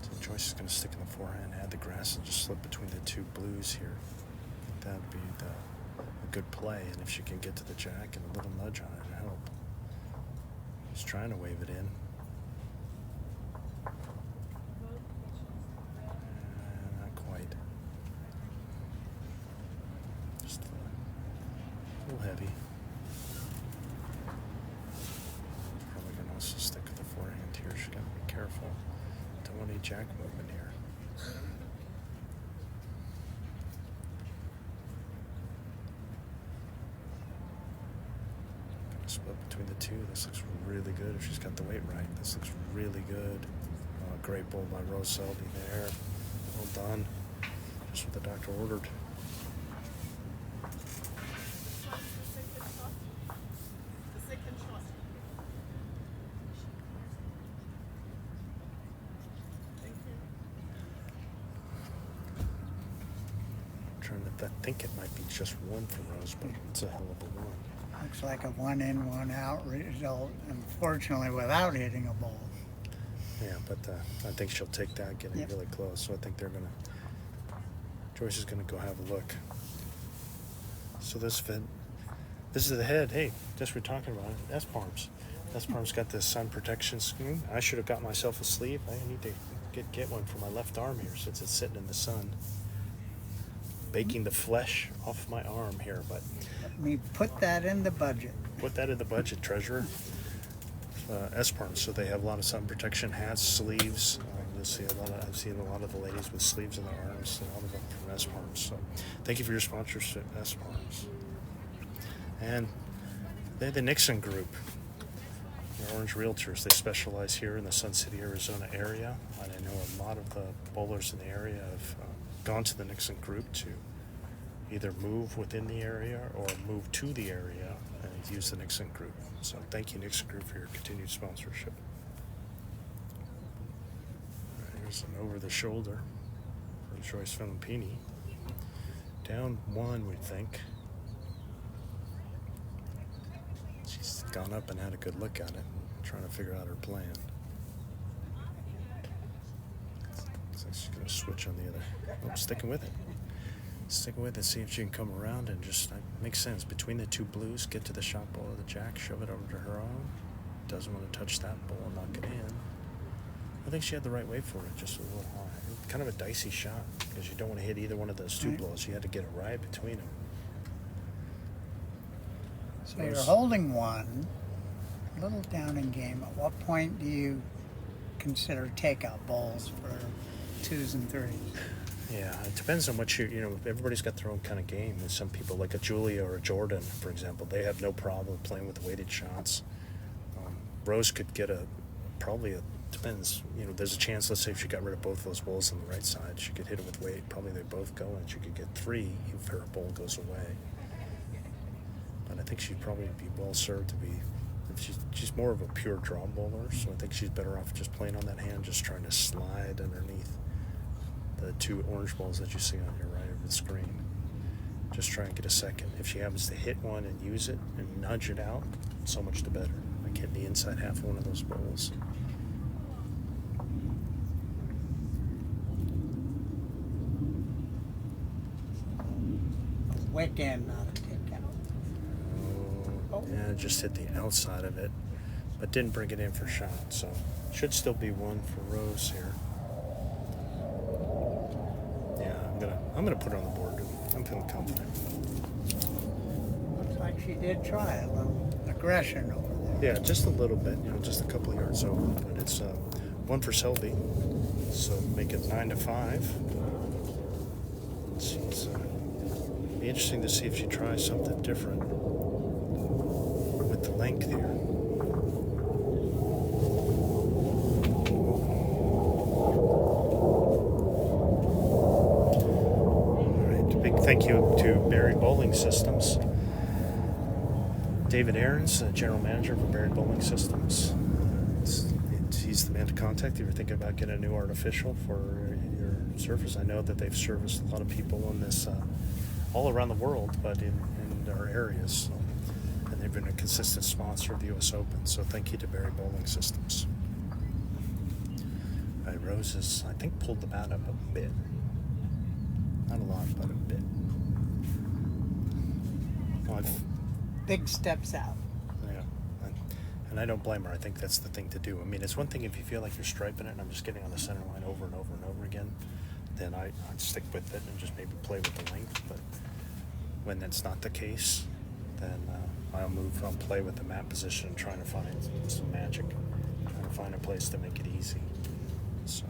[SPEAKER 1] So Joyce is going to stick in the forehand, add the grass, and just slip between the two blues here. I think that would be a good play, and if she can get to the jack and a little nudge on it, it'll help. Just trying to wave it in. Not quite. Just a little heavy. Probably going to also stick with the forehand here. She's got to be careful. Don't want any jack movement here. Split between the two. This looks really good if she's got the weight right. This looks really good. Great bowl by Rose Selby there. Well done. Just what the doctor ordered. I think it might be just one for Rose, but it's a hell of a one.
[SPEAKER 2] Looks like a one in, one out result, unfortunately, without hitting a ball.
[SPEAKER 1] Yeah, but I think she'll take that, getting
[SPEAKER 2] Yep.
[SPEAKER 1] really close. So I think Joyce is going to go have a look. So this is the head. Hey, just we're talking about it. S-palms. S-palms got this sun protection screen. I should have got myself a sleeve. I need to get one for my left arm here since it's sitting in the sun. Baking the flesh off my arm here, but
[SPEAKER 2] Let me put that in the budget.
[SPEAKER 1] put that in the budget, treasurer. S-palms, so they have a lot of sun protection hats, sleeves. You'll see I've seen a lot of the ladies with sleeves in their arms, a lot of them from S-palms. So thank you for your sponsorship, S-palms. And they're the Nixon Group. They're Orange Realtors. They specialize here in the Sun City, Arizona area, and I know a lot of the bowlers in the area have gone to the Nixon Group to either move within the area or move to the area and use the Nixon Group. So thank you, Nixon Group, for your continued sponsorship. Here's an over the shoulder for Joyce Velempini. Down one, we think. She's gone up and had a good look at it, trying to figure out her plan. Looks like she's going to switch on the other. Oh, sticking with it. Sticking with it, see if she can come around and just makes sense. Between the two blues, get to the shot ball of the jack, shove it over to her own. Doesn't want to touch that ball and knock it in. I think she had the right way for it, just a little high. Kind of a dicey shot because you don't want to hit either one of those two balls. You had to get it right between them.
[SPEAKER 2] So you're holding one, a little down in game. At what point do you consider takeout balls for twos and threes?
[SPEAKER 1] Yeah, it depends on what everybody's got their own kind of game. There's some people like a Julia or a Jordan, for example, they have no problem playing with weighted shots. Rose could get depends, there's a chance, let's say if she got rid of both those balls on the right side, she could hit it with weight. Probably they both go and she could get three if her ball goes away. But I think she'd probably be well served to be, she's more of a pure draw bowler, so I think she's better off just playing on that hand, just trying to slide underneath the two orange balls that you see on your right of the screen. Just try and get a second. If she happens to hit one and use it and nudge it out, so much the better. Like hitting the inside half of one of those bowls.
[SPEAKER 2] Wick in, not a takeout.
[SPEAKER 1] Yeah, just hit the outside of it, but didn't bring it in for shot. So should still be one for Rose here. Yeah, I'm gonna put her on the board. I'm feeling confident.
[SPEAKER 2] Looks like she did try a little aggression over there.
[SPEAKER 1] Yeah, just a little bit. Just a couple of yards over, but it's one for Selby. So make it 9-5. Be interesting to see if she tries something different with the length here. All right, a big thank you to Barry Bowling Systems. David Aarons, General Manager for Barry Bowling Systems. He's the man to contact if you're thinking about getting a new artificial for your surface. I know that they've serviced a lot of people on this all around the world, but in our areas. So, and they've been a consistent sponsor of the U.S. Open. So thank you to Barry Bowling Systems. Rose has, I think, pulled the bat up a bit. Not a lot, but a bit. Well,
[SPEAKER 2] Big steps out.
[SPEAKER 1] yeah. And I don't blame her. I think that's the thing to do. I mean, it's one thing if you feel like you're striping it and I'm just getting on the center line over and over and over again, then I'd stick with it and just maybe play with the length. But when that's not the case, then I'll play with the mat position and trying to find some magic, trying to find a place to make it easy. So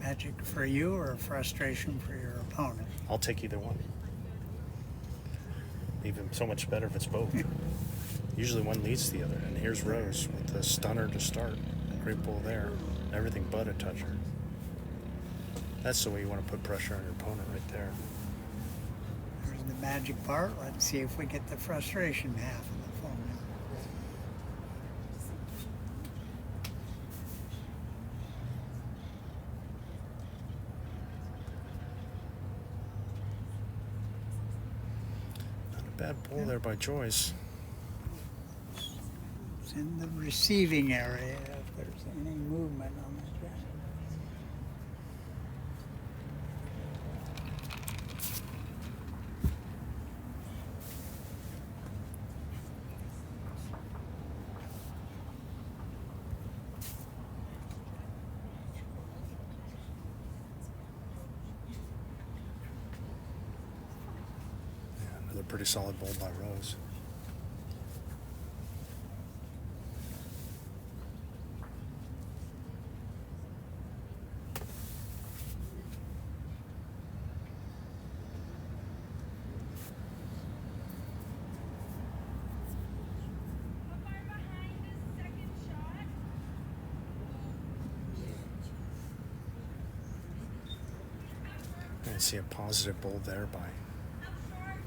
[SPEAKER 2] Magic for you or frustration for your opponent?
[SPEAKER 1] I'll take either one. Even so much better if it's both. Usually one leads the other. And here's Rose with the stunner to start. Great ball there. Everything but a toucher. That's the way you want to put pressure on your opponent right there.
[SPEAKER 2] There's the magic part. Let's see if we get the frustration half of the formula.
[SPEAKER 1] Bad ball there by Joyce.
[SPEAKER 2] It's in the receiving area if there's any movement on the jack.
[SPEAKER 1] Another pretty solid ball by Rose.
[SPEAKER 3] How far behind this second shot?
[SPEAKER 1] I see a positive ball there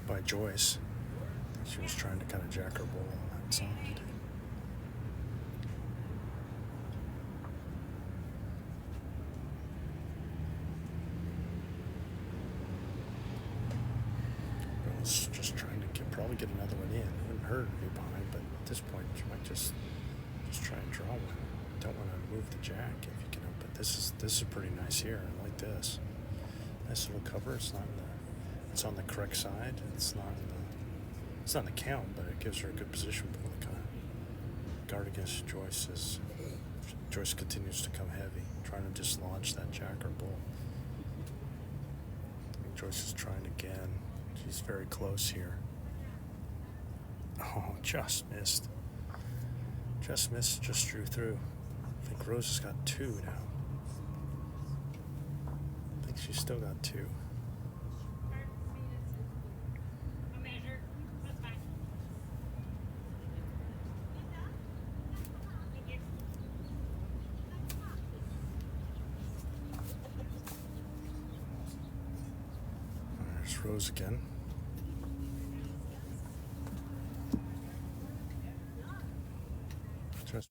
[SPEAKER 1] by Joyce. I think she was trying to kind of jack her ball on that side. Rose just trying to probably get another one in. It wouldn't hurt to be behind, but at this point she might just try and draw one. Don't want to move the jack if you can help it. This is pretty nice here. I like this. Nice little cover. It's on the correct side. It's not in the count, but it gives her a good position for the kind of guard against Joyce as Joyce continues to come heavy, trying to dislodge that jack or bull. I think Joyce is trying again. She's very close here. Oh, just missed. Just missed, just drew through. I think Rose has got two now. I think she's still got two.
[SPEAKER 3] A measure. That's fine. Thank you.
[SPEAKER 1] There's Rose again. Just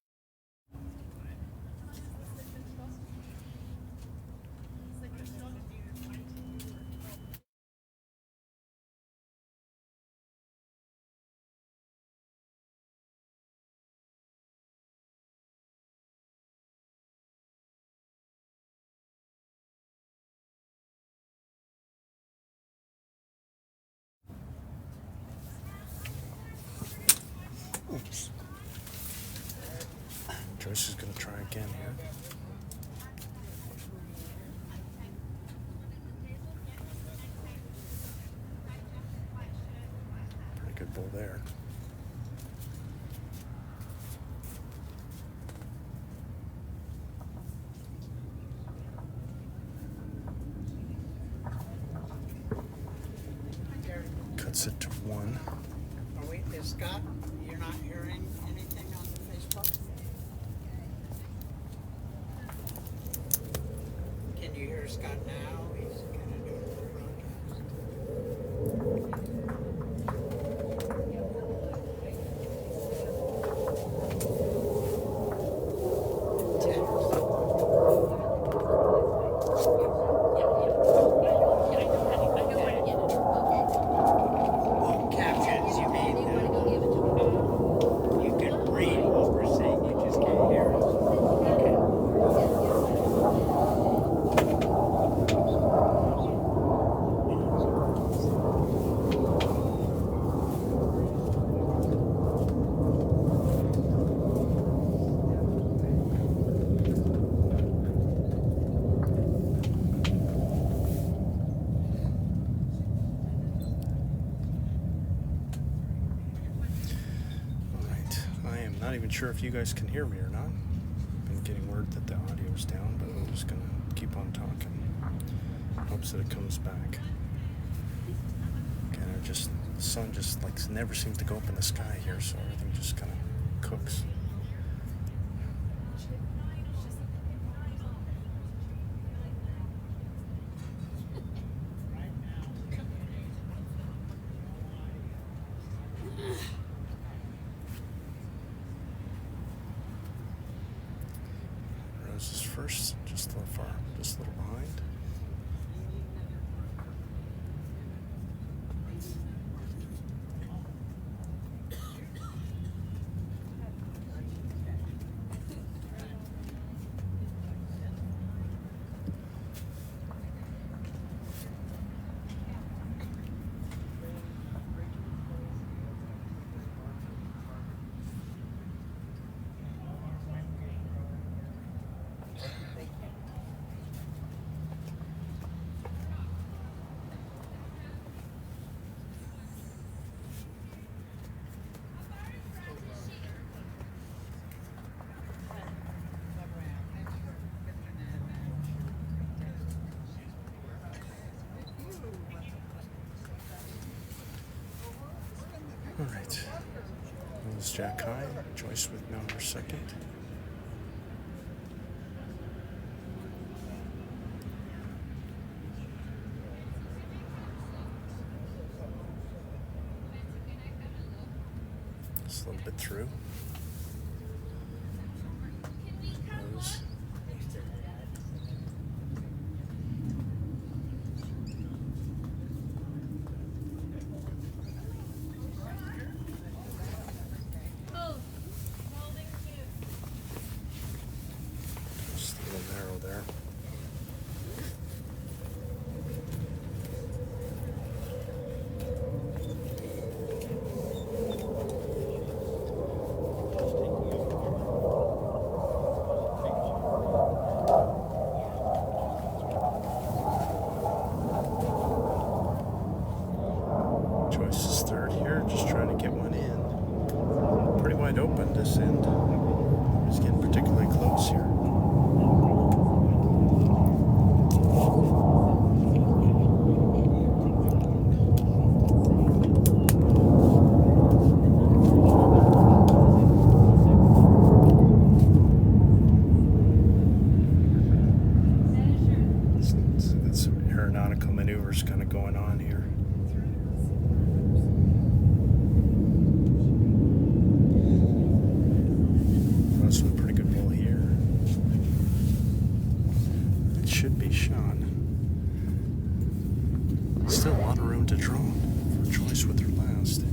[SPEAKER 1] oops. Joyce is going to try again here. Pretty good ball there. Cuts it to one.
[SPEAKER 2] Oh wait, is Scott? You're not not hearing anything on Facebook? Can you hear Scott now? He's kind of doing the broadcast. Oh, captions, you mean? You can read what we're saying, you just can't hear us. Okay.
[SPEAKER 1] Alright, I am not even sure if you guys can hear me or not. Been getting word that the audio is down, but I'm just gonna keep on talking. Hopes that it comes back. And the sun just like never seems to go up in the sky here, so everything just kind of cooks. Rose is first, just a little far, just a little behind. All right. This is Jack High, Joyce with number second. Just a little bit through. Rose. Just a little narrow there. Joyce is third here, just trying to get one in. Pretty wide open this end. It's getting particularly close here. Some aeronautical maneuvers kind of going on here. That's a pretty good roll here. It should be Sean. Still a lot of room to draw for Joyce with her last.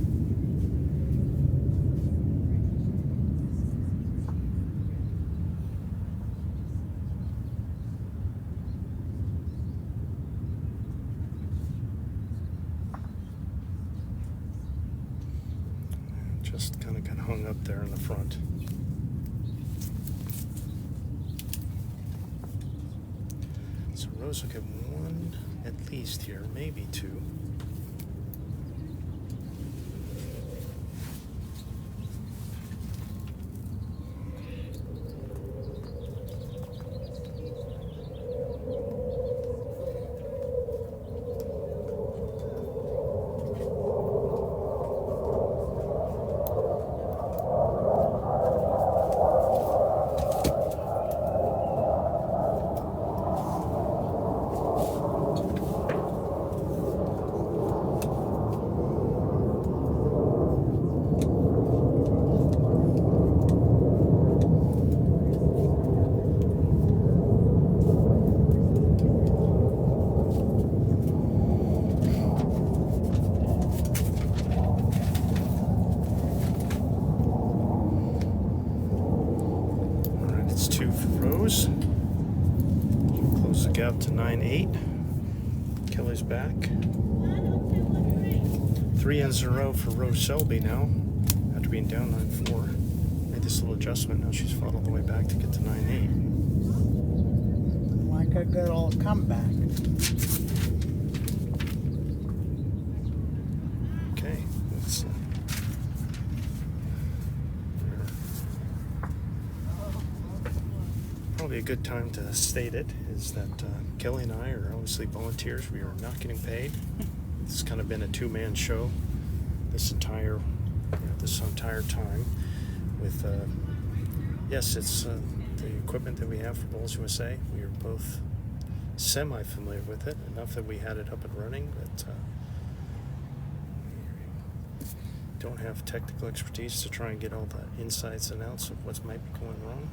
[SPEAKER 1] Just kind of got hung up there in the front. So Rose will get one at least here, maybe two. 8. Kelly's back. 3 ends in a row for Rose Selby now, after being down 9-4. Made this little adjustment. Now she's fought all the way back to get to 9-8.
[SPEAKER 2] Like a good old comeback.
[SPEAKER 1] Okay, that's probably a good time to state it is that Kelly and I are obviously volunteers. We are not getting paid. It's kind of been a two-man show this entire time. With yes, it's the equipment that we have for Bowls USA. We are both semi-familiar with it, enough that we had it up and running, but don't have technical expertise to try and get all the insights and outs of what might be going wrong.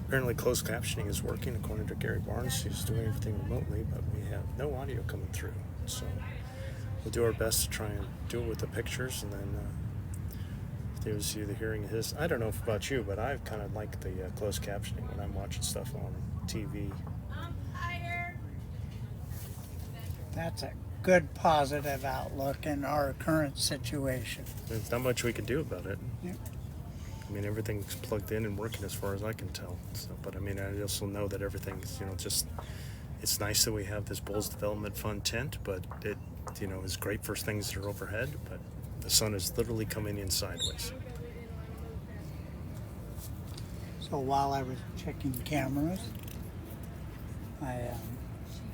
[SPEAKER 1] Apparently closed captioning is working according to Gary Barnes. He's doing everything remotely, but we have no audio coming through. So we'll do our best to try and do it with the pictures, and then if there's you the hearing of his. I don't know about you, but I kind of like the closed captioning when I'm watching stuff on TV.
[SPEAKER 2] That's a good positive outlook in our current situation.
[SPEAKER 1] There's not much we can do about it.
[SPEAKER 2] Yep.
[SPEAKER 1] I mean, everything's plugged in and working as far as I can tell. So, but I mean, I also know that everything's, just, it's nice that we have this Bulls Development Fund tent, but it, is great for things that are overhead, but the sun is literally coming in sideways.
[SPEAKER 2] So while I was checking cameras, I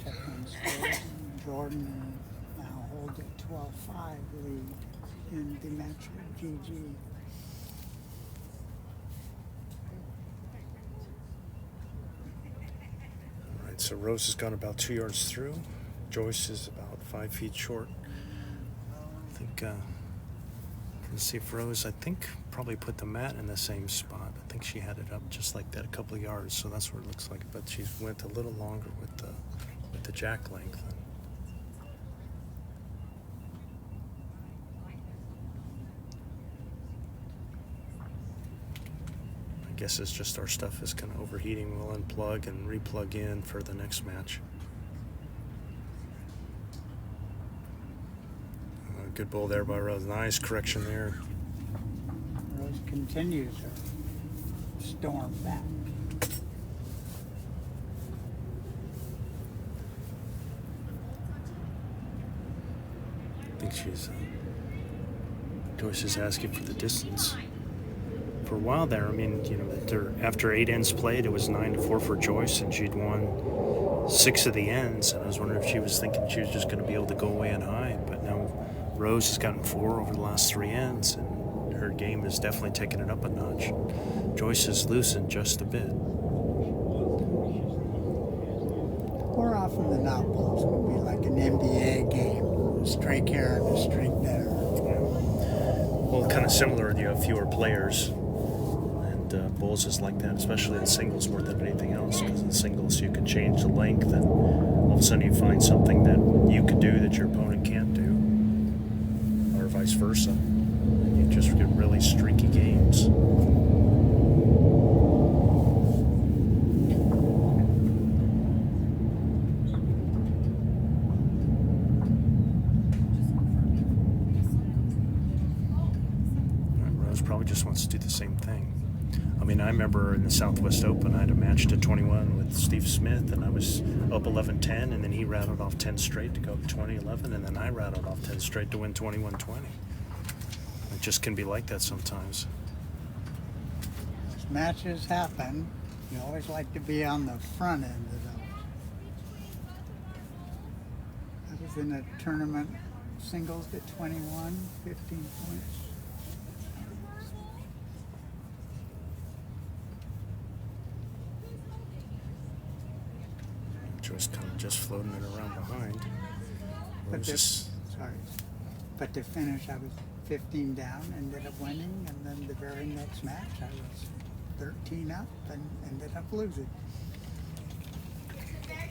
[SPEAKER 2] checked on scores. Jordan now holds a 12-5 lead in the match with GG.
[SPEAKER 1] All right, so Rose has gone about 2 yards through. Joyce is about 5 feet short. I think, let's see if Rose, probably put the mat in the same spot. I think she had it up just like that, a couple of yards, so that's what it looks like. But she went a little longer with the jack length. I guess it's just our stuff is kind of overheating. We'll unplug and replug in for the next match. Good bowl there by Rose. Nice correction there.
[SPEAKER 2] Rose continues her storm back.
[SPEAKER 1] I think she's Joyce is asking for the distance. For a while there, I mean, after 8 ends played, it was 9-4 for Joyce, and she'd won 6 of the ends. And I was wondering if she was thinking she was just going to be able to go away and hide. But now Rose has gotten 4 over the last 3 ends, and her game is definitely taking it up a notch. Joyce has loosened just a bit.
[SPEAKER 2] More often than not, bowls will be like an NBA game, a streak here and a streak there.
[SPEAKER 1] Well, kind of similar. You have fewer players. Bowls is like that, especially in singles more than anything else, because in singles you can change the length and all of a sudden you find something that you can do that your opponent can't do, or vice versa, and you just get really streaky games. Rose probably just wants to do the same thing. I mean, I remember in the Southwest Open, I had a match to 21 with Steve Smith, and I was up 11-10, and then he rattled off 10 straight to go up 20-11, and then I rattled off 10 straight to win 21-20. It just can be like that sometimes.
[SPEAKER 2] As matches happen, you always like to be on the front end of those. I was in a tournament singles at 21, 15 points.
[SPEAKER 1] Joyce kind of just floating it around behind.
[SPEAKER 2] But to finish, I was 15 down, ended up winning, and then the very next match, I was 13 up and ended up losing.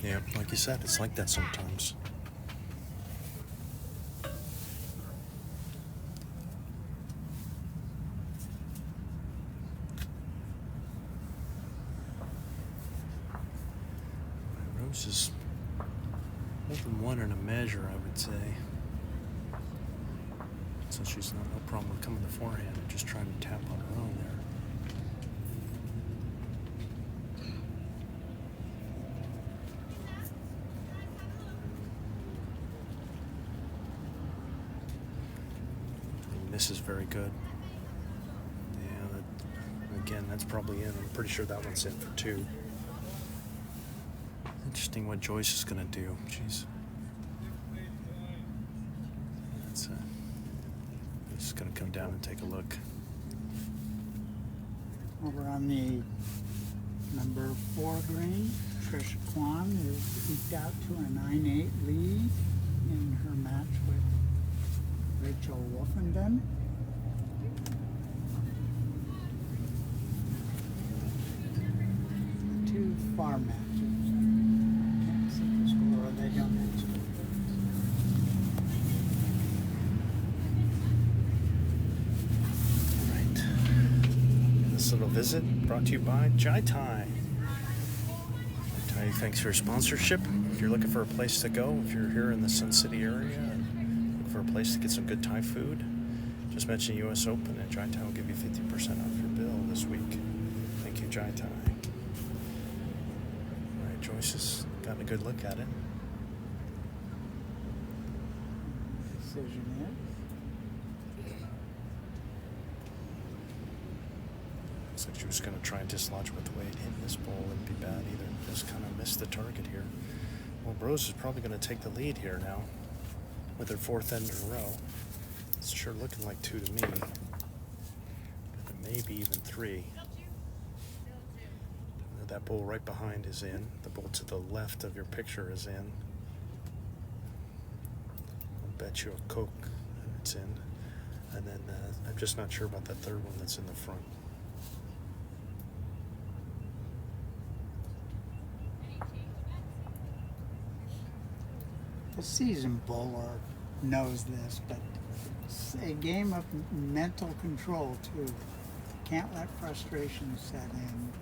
[SPEAKER 1] Yeah, like you said, it's like that sometimes. Rose Rose is open one in a measure, I would say. So she's no problem with coming to forehand and just trying to tap on her own there. And this is very good. Yeah, again, that's probably in. I'm pretty sure that one's in for 2. Interesting what Joyce is going to do. She's just going to come down and take a look.
[SPEAKER 2] Over on the number 4 green, Trish Kwan is eked out to a 9-8 lead in her match with Rachel Wolfenden. The 2 far matches. Can't see the score, they don't answer.
[SPEAKER 1] This little visit brought to you by Jai Thai. Jai Thai thanks for your sponsorship. If you're looking for a place to go, if you're here in the Sun City area and looking for a place to get some good Thai food, just mention US Open and Jai Thai will give you 50% off your bill this week. Thank you, Jai Thai. All right, Joyce has gotten a good look at it.
[SPEAKER 2] Decision is.
[SPEAKER 1] Looks like she was going to try and dislodge with the way it hit this ball. Wouldn't be bad either. Just kind of missed the target here. Well, Rose is probably going to take the lead here now with her 4th end in a row. It's sure looking like 2 to me. Maybe even 3. That ball right behind is in. The ball to the left of your picture is in. I'll bet you a Coke and it's in. And then I'm just not sure about that 3rd one that's in the front.
[SPEAKER 2] The seasoned bowler knows this, but it's a game of mental control too. Can't let frustration set in.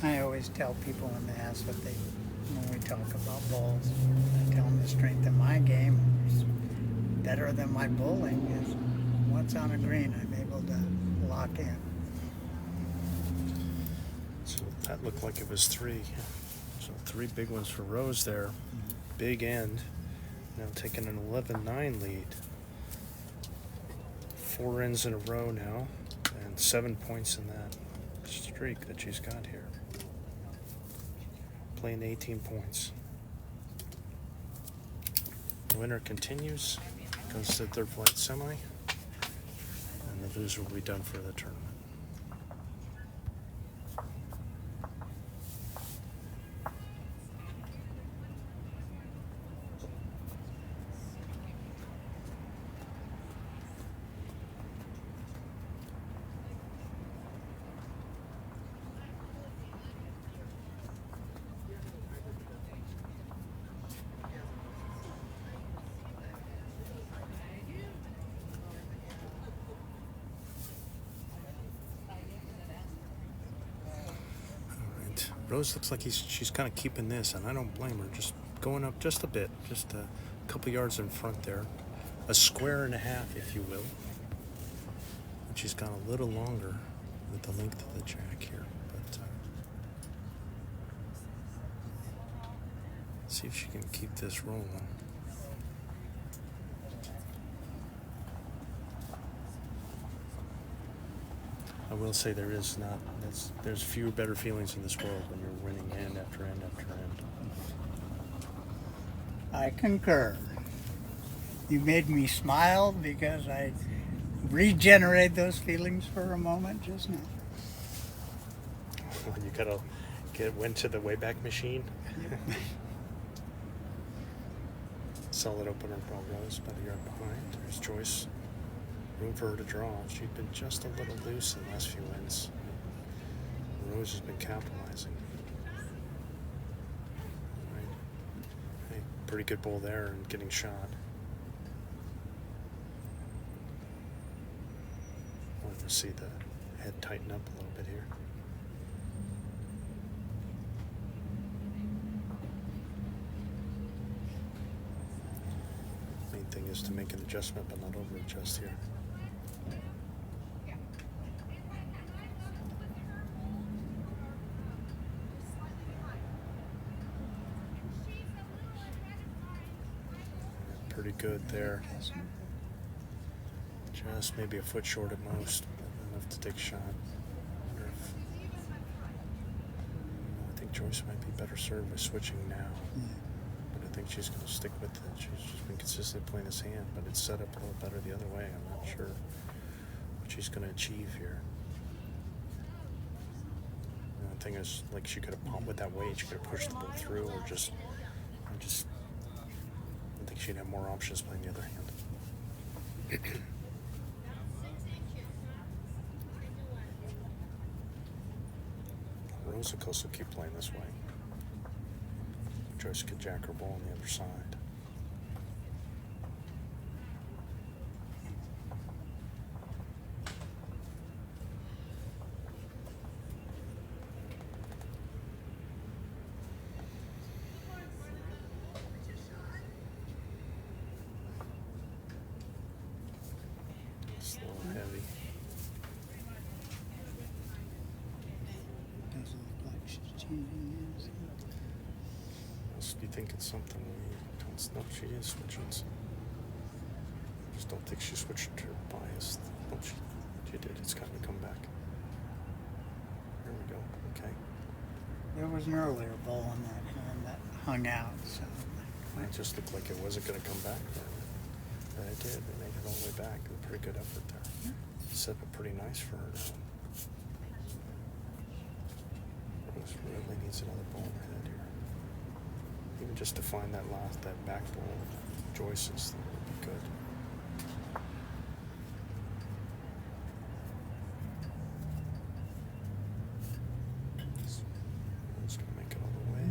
[SPEAKER 2] I always tell people when they ask when we talk about bowls, I tell them the strength of my game is better than my bowling is what's on a green I'm able to lock in.
[SPEAKER 1] So that looked like it was 3. So 3 big ones for Rose there. Big end. Now taking an 11-9 lead. 4 ends in a row now. And 7 points in that streak that she's got here. Playing 18 points. The winner continues, goes to the 3rd flight semi, and the loser will be done for the tournament. Rose looks like she's kind of keeping this, and I don't blame her. Just going up just a bit, just a couple yards in front there. A square and a half, if you will. And she's gone a little longer with the length of the jack here. But see if she can keep this rolling. I will say there's few better feelings in this world when you're winning end after end after end.
[SPEAKER 2] I concur. You made me smile because I regenerated those feelings for a moment just now.
[SPEAKER 1] You gotta went to the Wayback Machine. Solid opener by Rose, about a yard behind. There's Joyce. Room for her to draw. She'd been just a little loose in the last few ends. Rose has been capitalizing. pretty good bowl there and getting shot. Wanted to see the head tighten up a little bit here. Main thing is to make an adjustment but not over adjust here. Pretty good there. Just maybe a foot short at most, but enough to take a shot. I think Joyce might be better served by switching now. But I think she's going to stick with it. She's just been consistently playing this hand, but it's set up a little better the other way. I'm not sure what she's going to achieve here. The thing is, like, she could have pumped with that weight. She could have pushed the ball through, or just I think she'd have more options playing the other hand. Rosa will keep playing this way. Joyce could jack her ball on the other side. It's a little heavy.
[SPEAKER 2] Doesn't look like she's changing hands.
[SPEAKER 1] Must be thinking something. No, she is switching. Just don't think she switched her bias. No, she did. It's got to come back. There we go. Okay.
[SPEAKER 2] There was an earlier ball in that hand that hung out, so.
[SPEAKER 1] It just looked like it wasn't going to come back then. But it did. It made it all the way back. A pretty good effort there. Set up pretty nice for her now. Rose really needs another ball in her head here. Even just to find that back ball of Joyce's, that would be good. Just gonna make it all the way.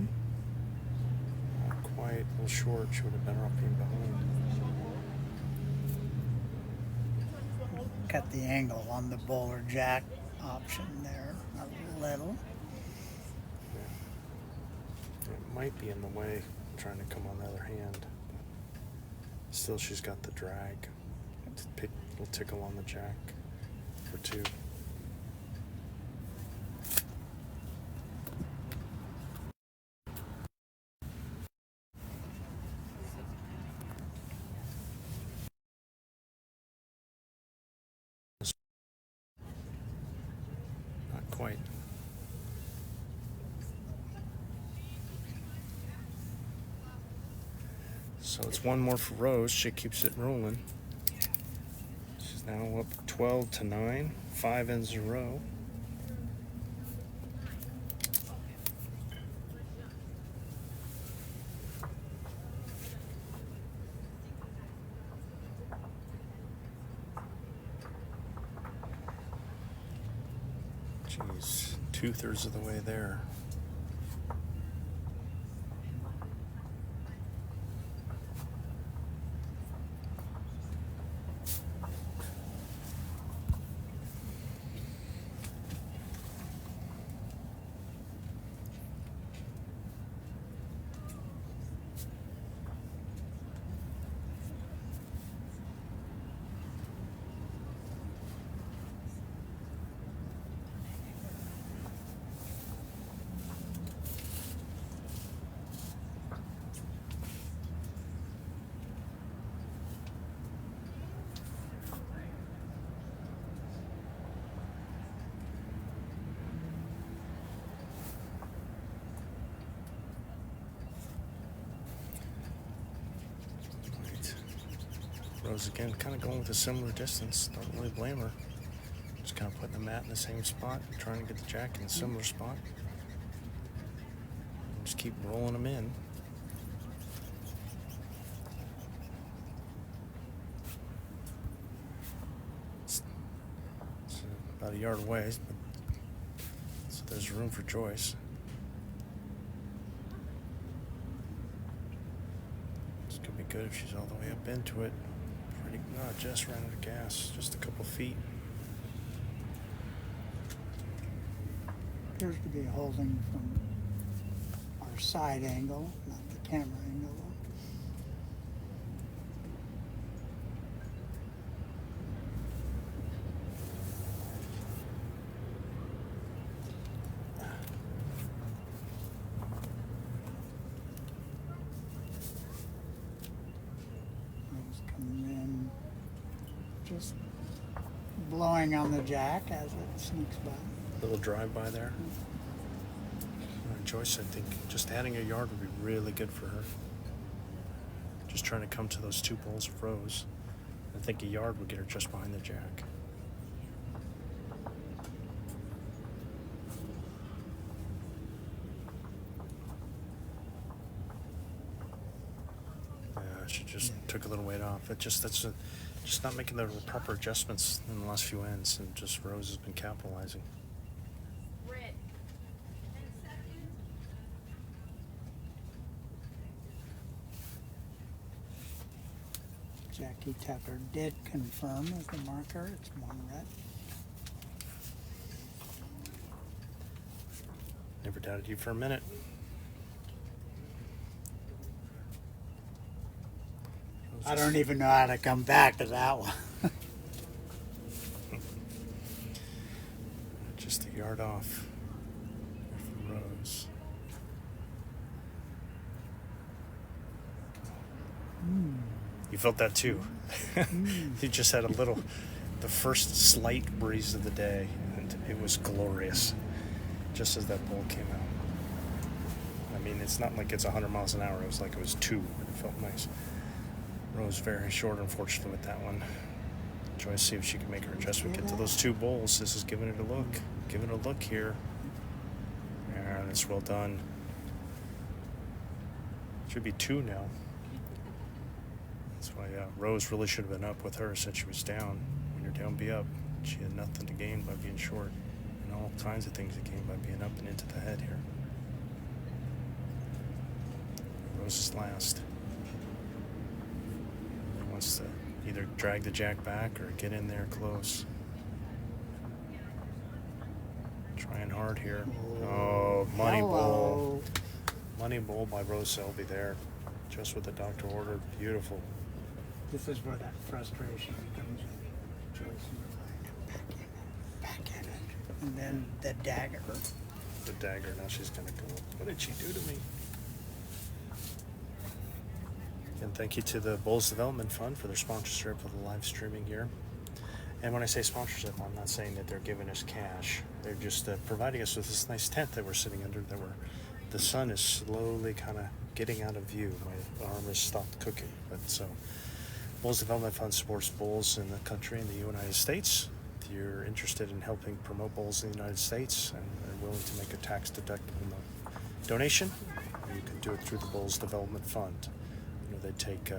[SPEAKER 1] Not quite, a little short. She would have been off being behind.
[SPEAKER 2] Cut the angle on the bowler jack option there a little.
[SPEAKER 1] It might be in the way, trying to come on the other hand. Still, she's got the drag. Little tickle on the jack for two. Not quite. So it's one more for Rose. She keeps it rolling. She's now up 12-9, 5 ends in a row. Jeez, 2/3 of the way there. Rose again, kind of going with a similar distance. Don't really blame her. Just kind of putting the mat in the same spot, trying to get the jack in a similar spot. Just keep rolling them in. It's about a yard away, but so there's room for Joyce. Could be good if she's all the way up into it. Pretty, no, just ran out of gas. Just a couple feet.
[SPEAKER 2] Appears to be holding from our side angle, not the camera angle. Rose coming in, just blowing on the jack as it sneaks by.
[SPEAKER 1] Little drive by there. Joyce, I think just adding a yard would be really good for her. Just trying to come to those 2 bowls of Rose. I think a yard would get her just behind the jack. She just took a little weight off. Just not making the proper adjustments in the last few ends, and just Rose has been capitalizing.
[SPEAKER 2] Jackie Tucker did confirm as the marker. It's 1 red.
[SPEAKER 1] Never doubted you for a minute.
[SPEAKER 2] I don't even know how to come back to that one.
[SPEAKER 1] Just a yard off from Rose. You felt that too. You just had the first slight breeze of the day, and it was glorious. Just as that bowl came out. I mean, it's not like it's 100 miles an hour. It was like it was 2. It felt nice. Rose very short, unfortunately, with that one. Try to see if she can make her adjustment. Get to those 2 bowls. This is giving it a look. Give it a look here. And it's well done. Should be 2 now. That's why Rose really should have been up with her since she was down. When you're down, be up. She had nothing to gain by being short. And all kinds of things to gain by being up and into the head here. Rose is last. Wants to either drag the jack back or get in there close. Trying hard here. Oh, money bowl. Money bowl by Rose Selby there. Just what the doctor ordered. Beautiful.
[SPEAKER 2] This is where that frustration comes in. Joyce back in it. And then the dagger.
[SPEAKER 1] The dagger. Now she's going to go. What did she do to me? And thank you to the Bulls Development Fund for their sponsorship of the live streaming here. And when I say sponsorship, I'm not saying that they're giving us cash. They're just providing us with this nice tent that we're sitting under. The sun is slowly kind of getting out of view. My arm has stopped cooking. But so, Bulls Development Fund supports bulls in the country, in the United States. If you're interested in helping promote bulls in the United States and are willing to make a tax-deductible donation, you can do it through the Bulls Development Fund. They take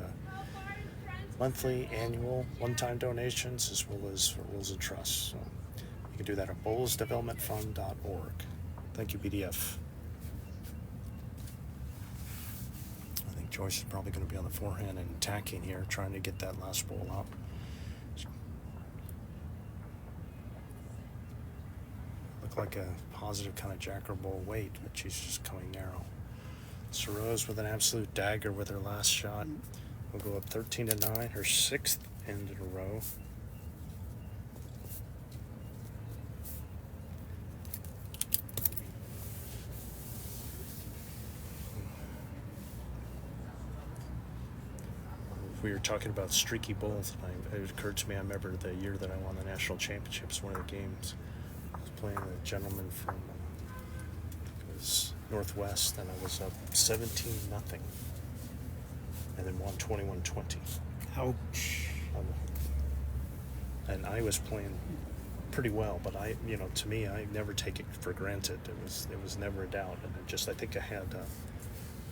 [SPEAKER 1] monthly, annual, one-time donations as well as for wills and trusts. So you can do that at bullsdevelopmentfund.org. Thank you, BDF. I think Joyce is probably going to be on the forehand and tacking here, trying to get that last bowl out. Look like a positive kind of jacker bowl weight, but she's just coming narrow. So Rose with an absolute dagger with her last shot. We'll go up 13-9, her 6th end in a row. We were talking about streaky bowls tonight. It occurred to me, I remember the year that I won the national championships, one of the games. I was playing a gentleman from Northwest, and I was up 17-0, and then won 21-20.
[SPEAKER 2] Ouch.
[SPEAKER 1] And I was playing pretty well, but to me, I never take it for granted. It was never a doubt, and I think I had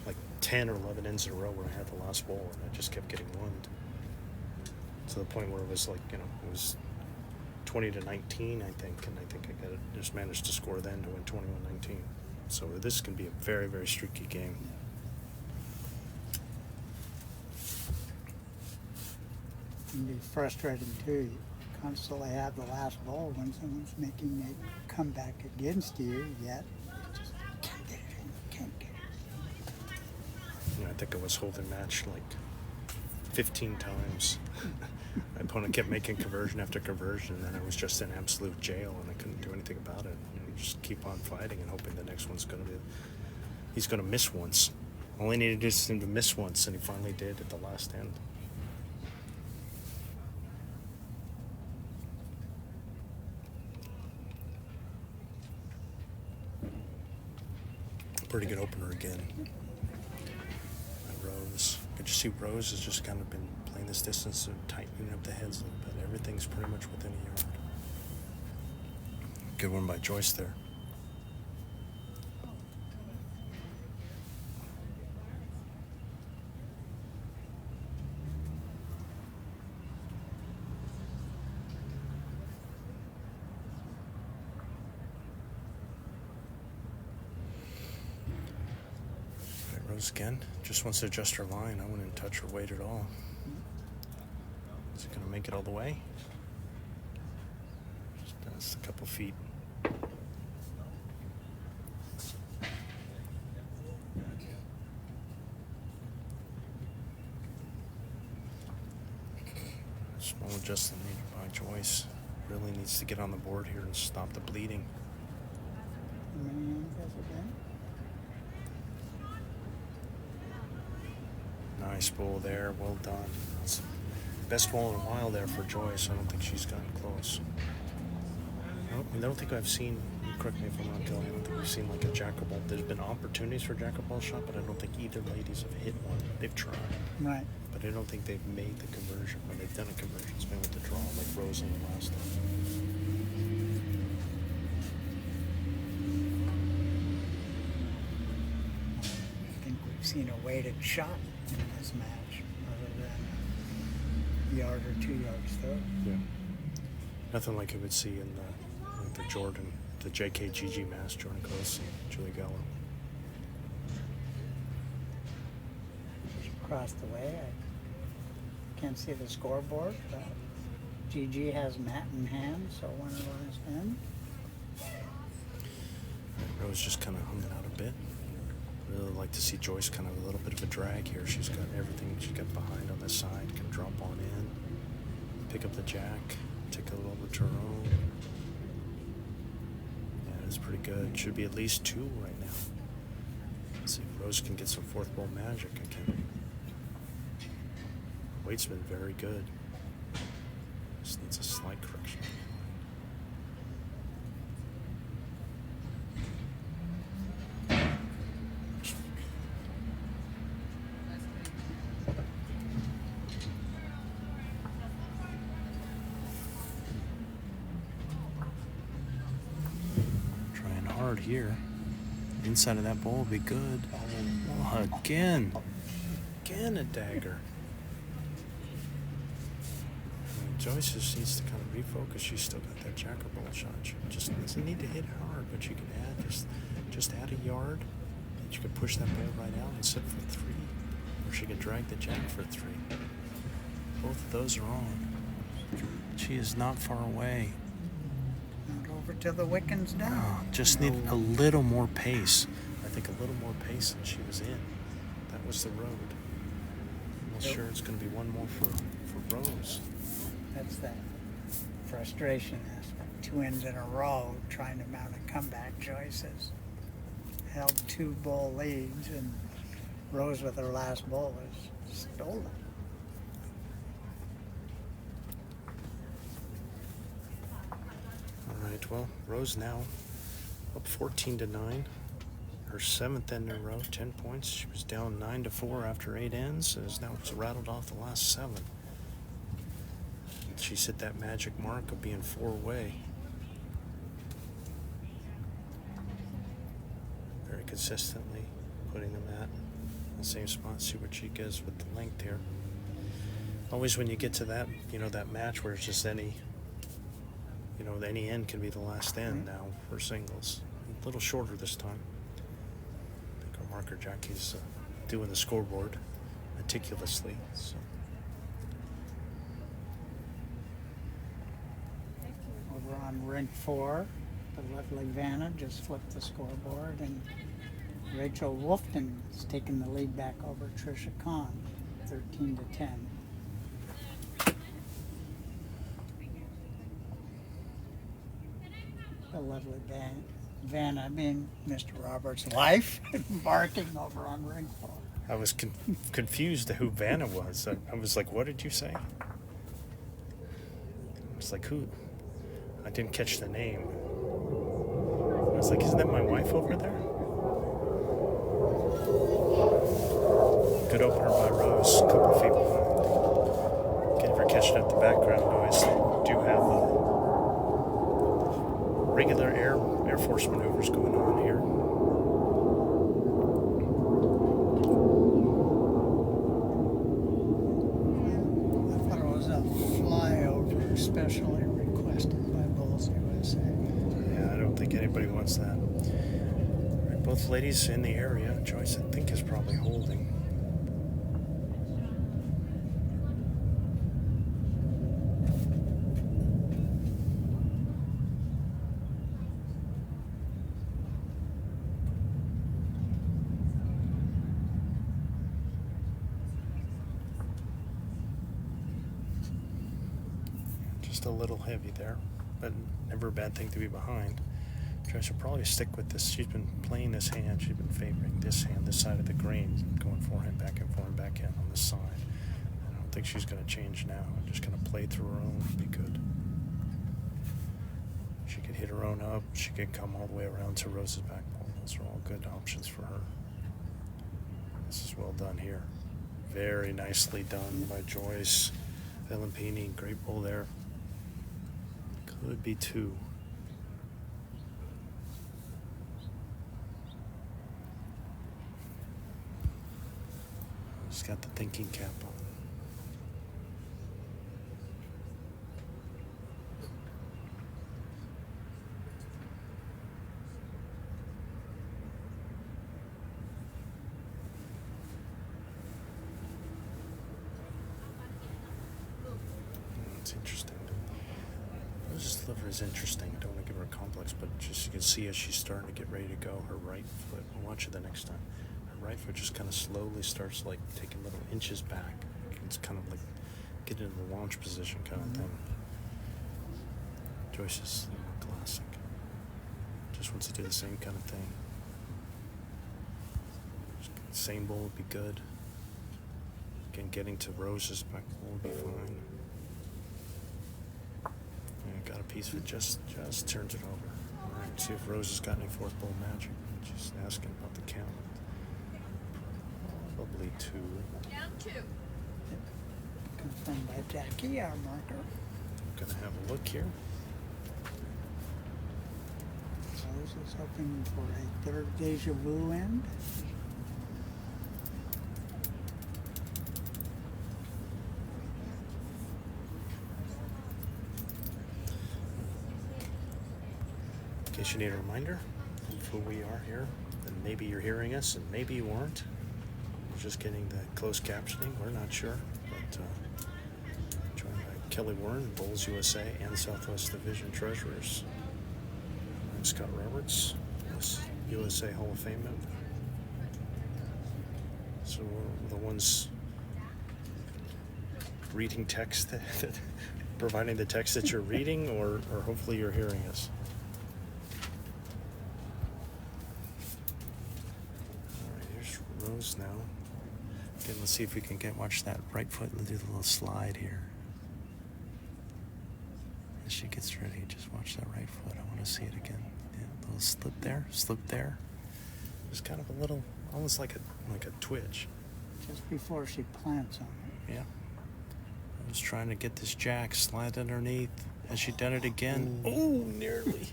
[SPEAKER 1] like 10 or 11 ends in a row where I had the last ball, and I just kept getting wind to the point where it was like it was 20-19, I think, and I think I just managed to score then to win 21-19. So this can be a very, very streaky game.
[SPEAKER 2] can be frustrating too. You constantly have the last ball when someone's making a comeback against you, yet you just can't get it in, can't get it.
[SPEAKER 1] I think I was holding match like 15 times. My opponent kept making conversion after conversion, and then I was just in absolute jail, and I couldn't do anything about it. Just keep on fighting and hoping the next one's going to be. He's going to miss once. All I needed is him to miss once, and he finally did at the last end. Pretty good opener again. Rose. Could you see Rose has just kind of been playing this distance and tightening up the heads a little bit. Everything's pretty much within a yard. Good one by Joyce there. Rose again. Just wants to adjust her line. I wouldn't touch her weight at all. Is it going to make it all the way? Just a couple feet. Small adjustment needed by Joyce. Really needs to get on the board here and stop the bleeding.
[SPEAKER 2] How many innings has it been?
[SPEAKER 1] Nice bowl there. Well done. That's the best bowl in a while there for Joyce. I don't think she's gotten close. I don't think I've seen, correct me if I'm wrong, Kelly, I don't think we've seen like a jack-a-ball. There's been opportunities for jack-a-ball shot, but I don't think either ladies have hit one. They've tried.
[SPEAKER 2] Right.
[SPEAKER 1] But I don't think they've made the conversion. When they've done a conversion, it's been with the draw, like Rose in the last one.
[SPEAKER 2] I think we've seen a weighted shot in this match, other than a yard or 2 yards throw.
[SPEAKER 1] Yeah. Nothing like you would see in the Jordan, the JKGG match, Jordan Close and Julie Gallo.
[SPEAKER 2] Across the way, I can't see the scoreboard, but GG has Matt in hand, so one of last in.
[SPEAKER 1] Rose just kind of hung it out a bit. Really like to see Joyce kind of a little bit of a drag here. She's got everything. She's got behind on this side, can drop on in, pick up the jack, take a little return. Yeah, it's pretty good. Should be at least 2 right now. Let's see if Rose can get some fourth bowl magic again. Weight's been very good. Just needs a slight correction. Trying hard here. Inside of that bowl will be good. Oh, again a dagger. Joyce just needs to kind of refocus. She's still got that jacker ball shot. She just doesn't need to hit hard, but you can add just add a yard, and she can push that ball right out and sit for 3, or she can drag the jack for 3. Both of those are on. She is not far away.
[SPEAKER 2] Not over till the Wickens down.
[SPEAKER 1] Oh, just need a little more pace. I think a little more pace than she was in. That was the road. I'm not sure it's going to be one more for Rose.
[SPEAKER 2] That's that frustration aspect. 2 ends in a row trying to mount a comeback. Joyce has held 2 bowl leads, and Rose with her last bowl has stolen.
[SPEAKER 1] All right, well, Rose now up 14-9. Her 7th end in a row, 10 points. She was down 9-4 after 8 ends, and has now rattled off the last 7. She's hit that magic mark of being 4-way. Very consistently putting them at the same spot. See what she gets with the length here. Always when you get to that, that match where it's just any end can be the last end now for singles. A little shorter this time. I think our marker jockey's doing the scoreboard meticulously. So
[SPEAKER 2] over on rink 4, the lovely Vanna just flipped the scoreboard, and Rachel Wolfton is taking the lead back over Trisha Kahn, 13 to 10. The lovely Vanna being Mr. Roberts' wife, barking over on ring 4.
[SPEAKER 1] I was confused who Vanna was. I was like, what did you say? I was like, who? I didn't catch the name. I was like, isn't that my wife over there? Good opener by Rose, a couple feet behind. Can't ever catch it at the background noise. They do have regular Air Force maneuvers going on here.
[SPEAKER 2] I thought it was a flyover specially requested by Bulls USA.
[SPEAKER 1] Yeah, I don't think anybody wants that. Right, both ladies in the area. Joyce, I think, is probably holding. Just a little heavy there, but never a bad thing to be behind. Joyce will probably stick with this. She's been playing this hand. She's been favoring this hand, this side of the green, going forehand, back in on this side. I don't think she's going to change now. I'm just going to play through her own and be good. She could hit her own up. She could come all the way around to Rose's back ball. Those are all good options for her. This is well done here. Very nicely done by Joyce. Velempini, great ball there. Could be 2. Just got the thinking cap on. It's interesting. Rose's sliver is interesting. I don't want to give her a complex, but just you can see as she's starting to get ready to go, her right foot, we'll watch it the next time, her right foot just kind of slowly starts like taking little inches back. It's kind of like getting in the launch position kind of thing. Joyce is classic. Just wants to do the same kind of thing. Same ball would be good. Again, getting to Rose's back ball would be fine. Got a piece of it, just turns it over. All right, see if Rose has got any fourth ball magic. She's asking about the count. Probably 2.
[SPEAKER 3] Down 2.
[SPEAKER 2] Confirmed by Jackie, our marker.
[SPEAKER 1] I'm gonna have a look here.
[SPEAKER 2] Rose is hoping for a third deja vu end.
[SPEAKER 1] In case you need a reminder of who we are here, and maybe you're hearing us, and maybe you weren't. We're just getting the closed captioning. We're not sure, but joined by Kelly Warren, Bulls USA and Southwest Division Treasurers. I'm Scott Roberts, USA Hall of Fame member. So we're the ones reading text, providing the text that you're reading, or hopefully you're hearing us. Rose now. Again, let's see if we can watch that right foot and do the little slide here. As she gets ready, just watch that right foot. I want to see it again. Yeah, a little slip there. It's kind of a little, almost like a twitch.
[SPEAKER 2] Just before she plants on it.
[SPEAKER 1] Yeah. I was trying to get this jack slide underneath. Has she done it again? Oh, nearly.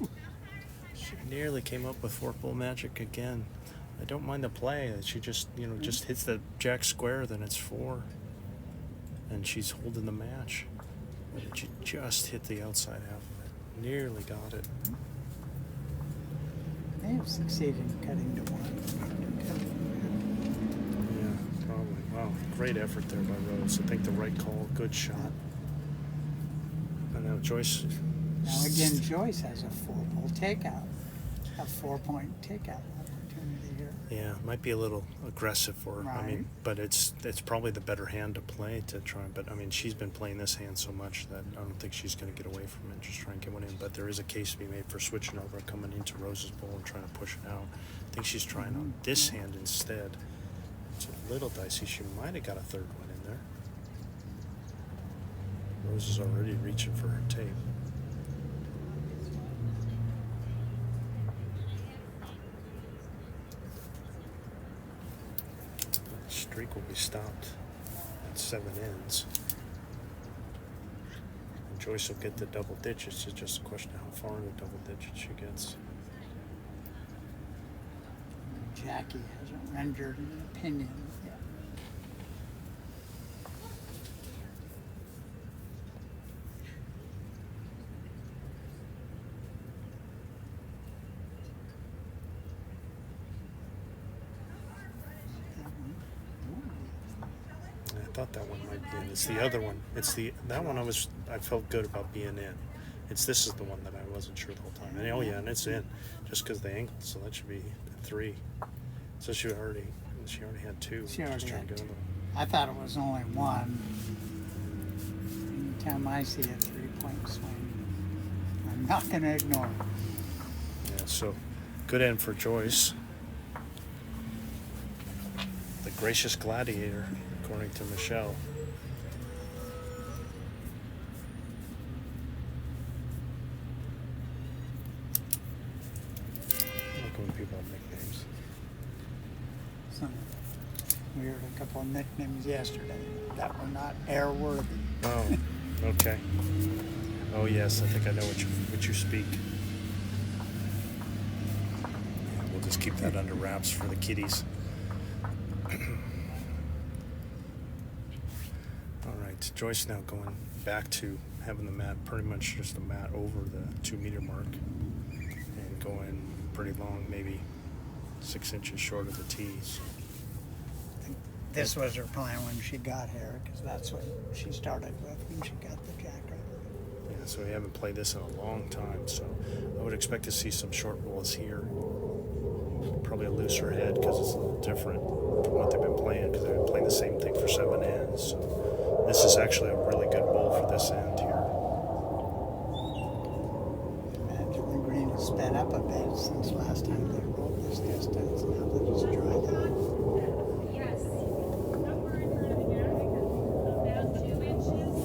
[SPEAKER 1] She nearly came up with fourth ball magic again. I don't mind the play. She just, just hits the jack square, then it's 4. And she's holding the match. But she just hit the outside half of it. Nearly got it.
[SPEAKER 2] They have succeeded in cutting to 1.
[SPEAKER 1] Yeah, probably. Wow, great effort there by Rose. I think the right call, good shot. And now Joyce
[SPEAKER 2] Now again, Joyce has a 4-bull takeout, a 4-point takeout opportunity here.
[SPEAKER 1] Yeah, it might be a little aggressive for her. I mean,
[SPEAKER 2] Right.
[SPEAKER 1] but it's probably the better hand to play to try. But I mean, she's been playing this hand so much that I don't think she's going to get away from it. Just try and get one in. But there is a case to be made for switching over, coming into Rose's bowl and trying to push it out. I think she's trying on this hand instead. It's a little dicey. She might have got a third one in there. Rose is already reaching for her tape. Streak will be stopped at 7 ends. And Joyce will get the double digits. It's just a question of how far in the double digits she gets.
[SPEAKER 2] Jackie hasn't rendered an opinion yet.
[SPEAKER 1] I thought that one might be in. It's the other one. That one I felt good about being in. This is the one that I wasn't sure the whole time. And and it's in, just because the angle. So that should be 3. So she already had 2.
[SPEAKER 2] She already
[SPEAKER 1] Just trying
[SPEAKER 2] had
[SPEAKER 1] to go
[SPEAKER 2] 2.
[SPEAKER 1] to
[SPEAKER 2] I thought it was only 1. Anytime I see a 3-point swing, I'm not going to ignore it.
[SPEAKER 1] Yeah, so good end for Joyce. The gracious gladiator, according to Michelle. I like when people have nicknames.
[SPEAKER 2] So, we heard a couple of nicknames yesterday that were not airworthy.
[SPEAKER 1] Oh, okay. Oh yes, I think I know what you speak. Yeah, we'll just keep that under wraps for the kiddies. All right, Joyce now going back to having the mat pretty much just a mat over the 2-meter mark and going pretty long, maybe 6 inches short of the tees.
[SPEAKER 2] This was her plan when she got here, because that's what she started with when she got the jackrabbit.
[SPEAKER 1] Yeah, so we haven't played this in a long time, so I would expect to see some short balls here. Probably a looser head because it's a little different from what they've been playing, because they've been playing the same thing for 7 ends. So this is actually a really good bowl for this end here.
[SPEAKER 2] Imagine the green has sped up a bit since last time they rolled this distance. Now that it's dried out.
[SPEAKER 3] Yes. Number in front of you. About 2 inches.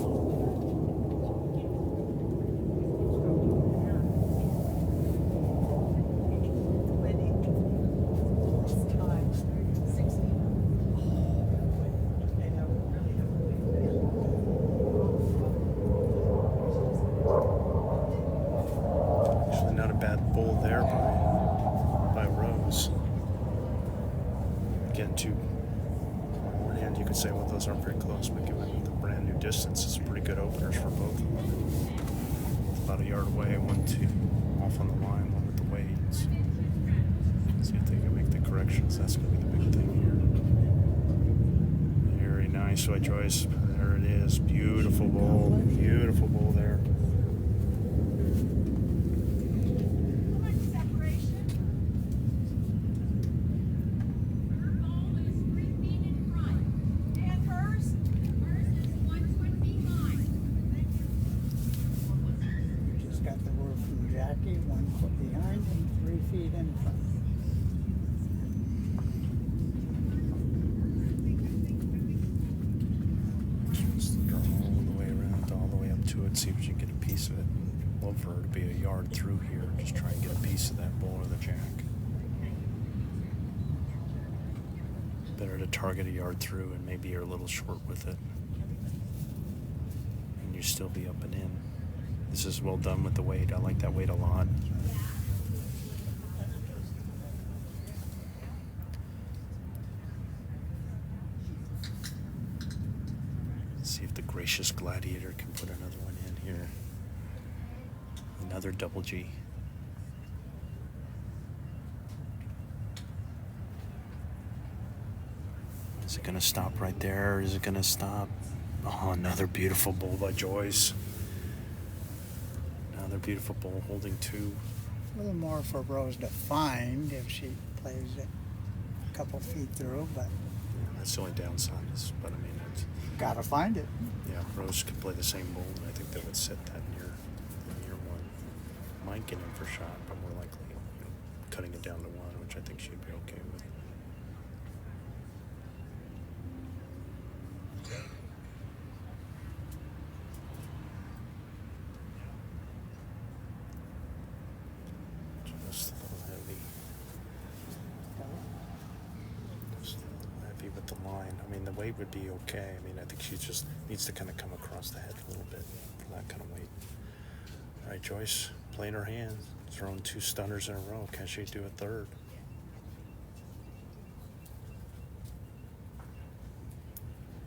[SPEAKER 1] Actually not a bad bowl there by Rose. Again, on one hand you could say, well, those aren't very close, but given the brand new distance, it's pretty good openers for both of them. It's about a yard away, 1, 2 off on the line, one with the weights. See if they can make the corrections. That's going to be the big thing here. Very nice by Joyce. There it is. Beautiful bowl. Beautiful bowl there.
[SPEAKER 3] How much separation? Her ball is 3 feet in front. And hers? Hers is 1 foot behind.
[SPEAKER 2] We just got the word from Jackie, 1 foot behind and 3 feet in front.
[SPEAKER 1] Just go all the way around, all the way up to it, see if you can get a piece of it. Love for her to be a yard through here. Just try and get a piece of that bowl or the jack. Better to target a yard through, and maybe you're a little short with it. And you still be up and in. This is well done with the weight. I like that weight a lot. See if the gracious gladiator can put another one in here. Another double G. Is it going to stop right there, or is it going to stop? Oh, another beautiful bowl by Joyce. Another beautiful bowl holding 2.
[SPEAKER 2] A little more for Rose to find if she plays it a couple feet through, but
[SPEAKER 1] Yeah, that's the only downside. But I mean, it's,
[SPEAKER 2] gotta find it.
[SPEAKER 1] yeah, Rose could play the same bowl, and I think that would sit that near 1. Might get in for shot, but more likely cutting it down to 1, which I think she'd be okay with. Just a little heavy. Just a little heavy with the line. I mean, the weight would be okay. I mean, I think she just needs to kind of come across the head a little bit for that kind of weight. All right, Joyce, playing her hand, throwing 2 stunners in a row. Can she do a third?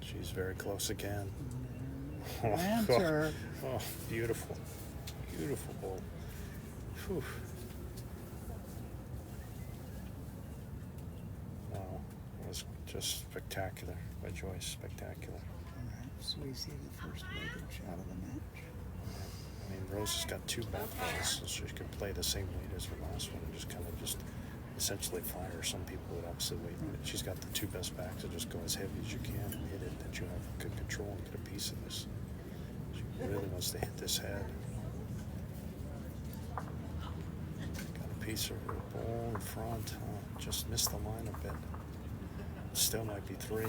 [SPEAKER 1] She's very close again.
[SPEAKER 2] Answer.
[SPEAKER 1] Oh, beautiful. Beautiful bowl. Whew. Wow, that was just spectacular by Joyce. Spectacular.
[SPEAKER 2] All right, so we see the first weighted shot of the match.
[SPEAKER 1] I mean, Rose has got 2 back balls, so she could play the same weight as her last one and just kind of essentially fire some people with opposite weight. She's got the 2 best backs, so just go as heavy as you can and hit it, that you have good control and get a piece of this. She really wants to hit this head. Got a piece of her bowl in front. Just missed the line a bit. Still might be 3.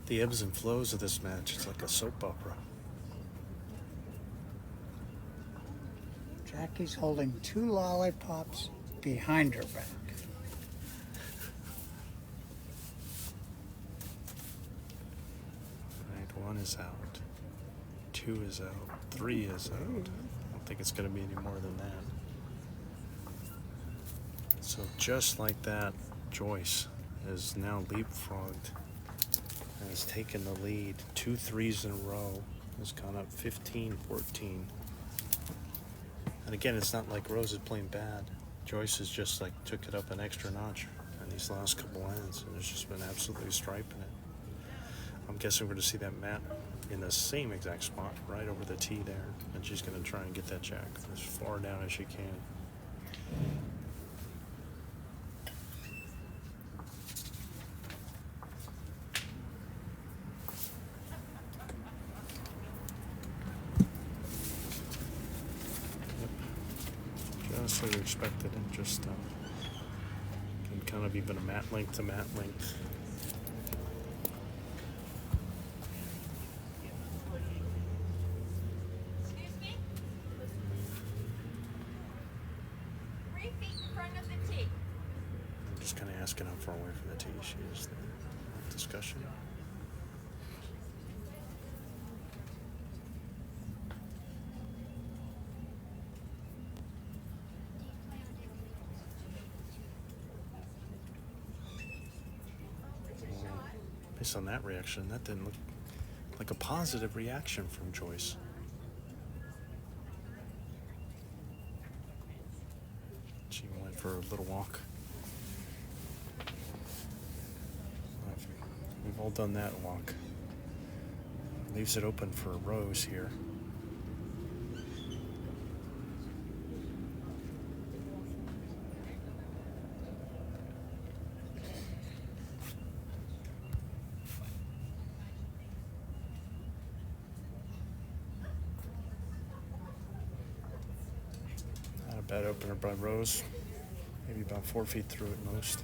[SPEAKER 1] The ebbs and flows of this match, it's like a soap opera.
[SPEAKER 2] Jackie's holding 2 lollipops behind her back.
[SPEAKER 1] Right, 1 is out. 2 is out. 3 is out. I don't think it's going to be any more than that. So just like that, Joyce is now leapfrogged and has taken the lead. 2 threes in a row. Has gone up 15-14. And again, it's not like Rose is playing bad. Joyce has just like took it up an extra notch in these last couple hands, and has just been absolutely striping it. I'm guessing we're going to see that mat in the same exact spot, right over the tee there, and she's going to try and get that jack as far down as she can. Just what you expected, and just can kind of even a mat length to mat length.
[SPEAKER 3] Excuse me? 3 feet in front of the tee.
[SPEAKER 1] I'm just kind of asking how far away from the tee she is. The discussion. Based on that reaction, that didn't look like a positive reaction from Joyce. She went for a little walk. We've all done that walk. Leaves it open for Rose here. Bad opener by Rose. Maybe about 4 feet through at most.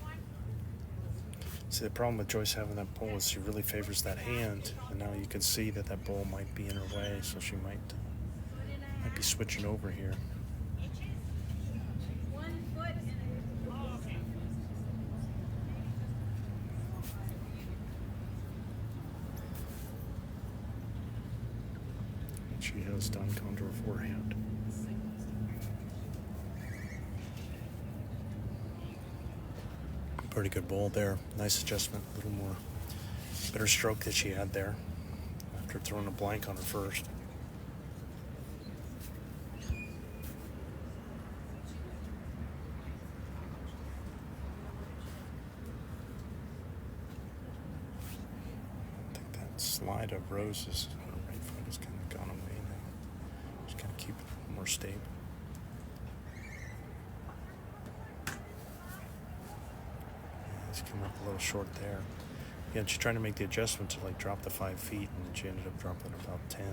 [SPEAKER 1] See, the problem with Joyce having that pole is she really favors that hand, and now you can see that that ball might be in her way, so she might be switching over here.
[SPEAKER 3] 1 foot and
[SPEAKER 1] And she has done contour forehand. Pretty good ball there. Nice adjustment. A little more better stroke that she had there after throwing a blank on her first. I think that slide of Rose's right foot is kind of more stable. He's coming up a little short there. Yeah, she's trying to make the adjustment to like drop the 5 feet, and she ended up dropping about 10.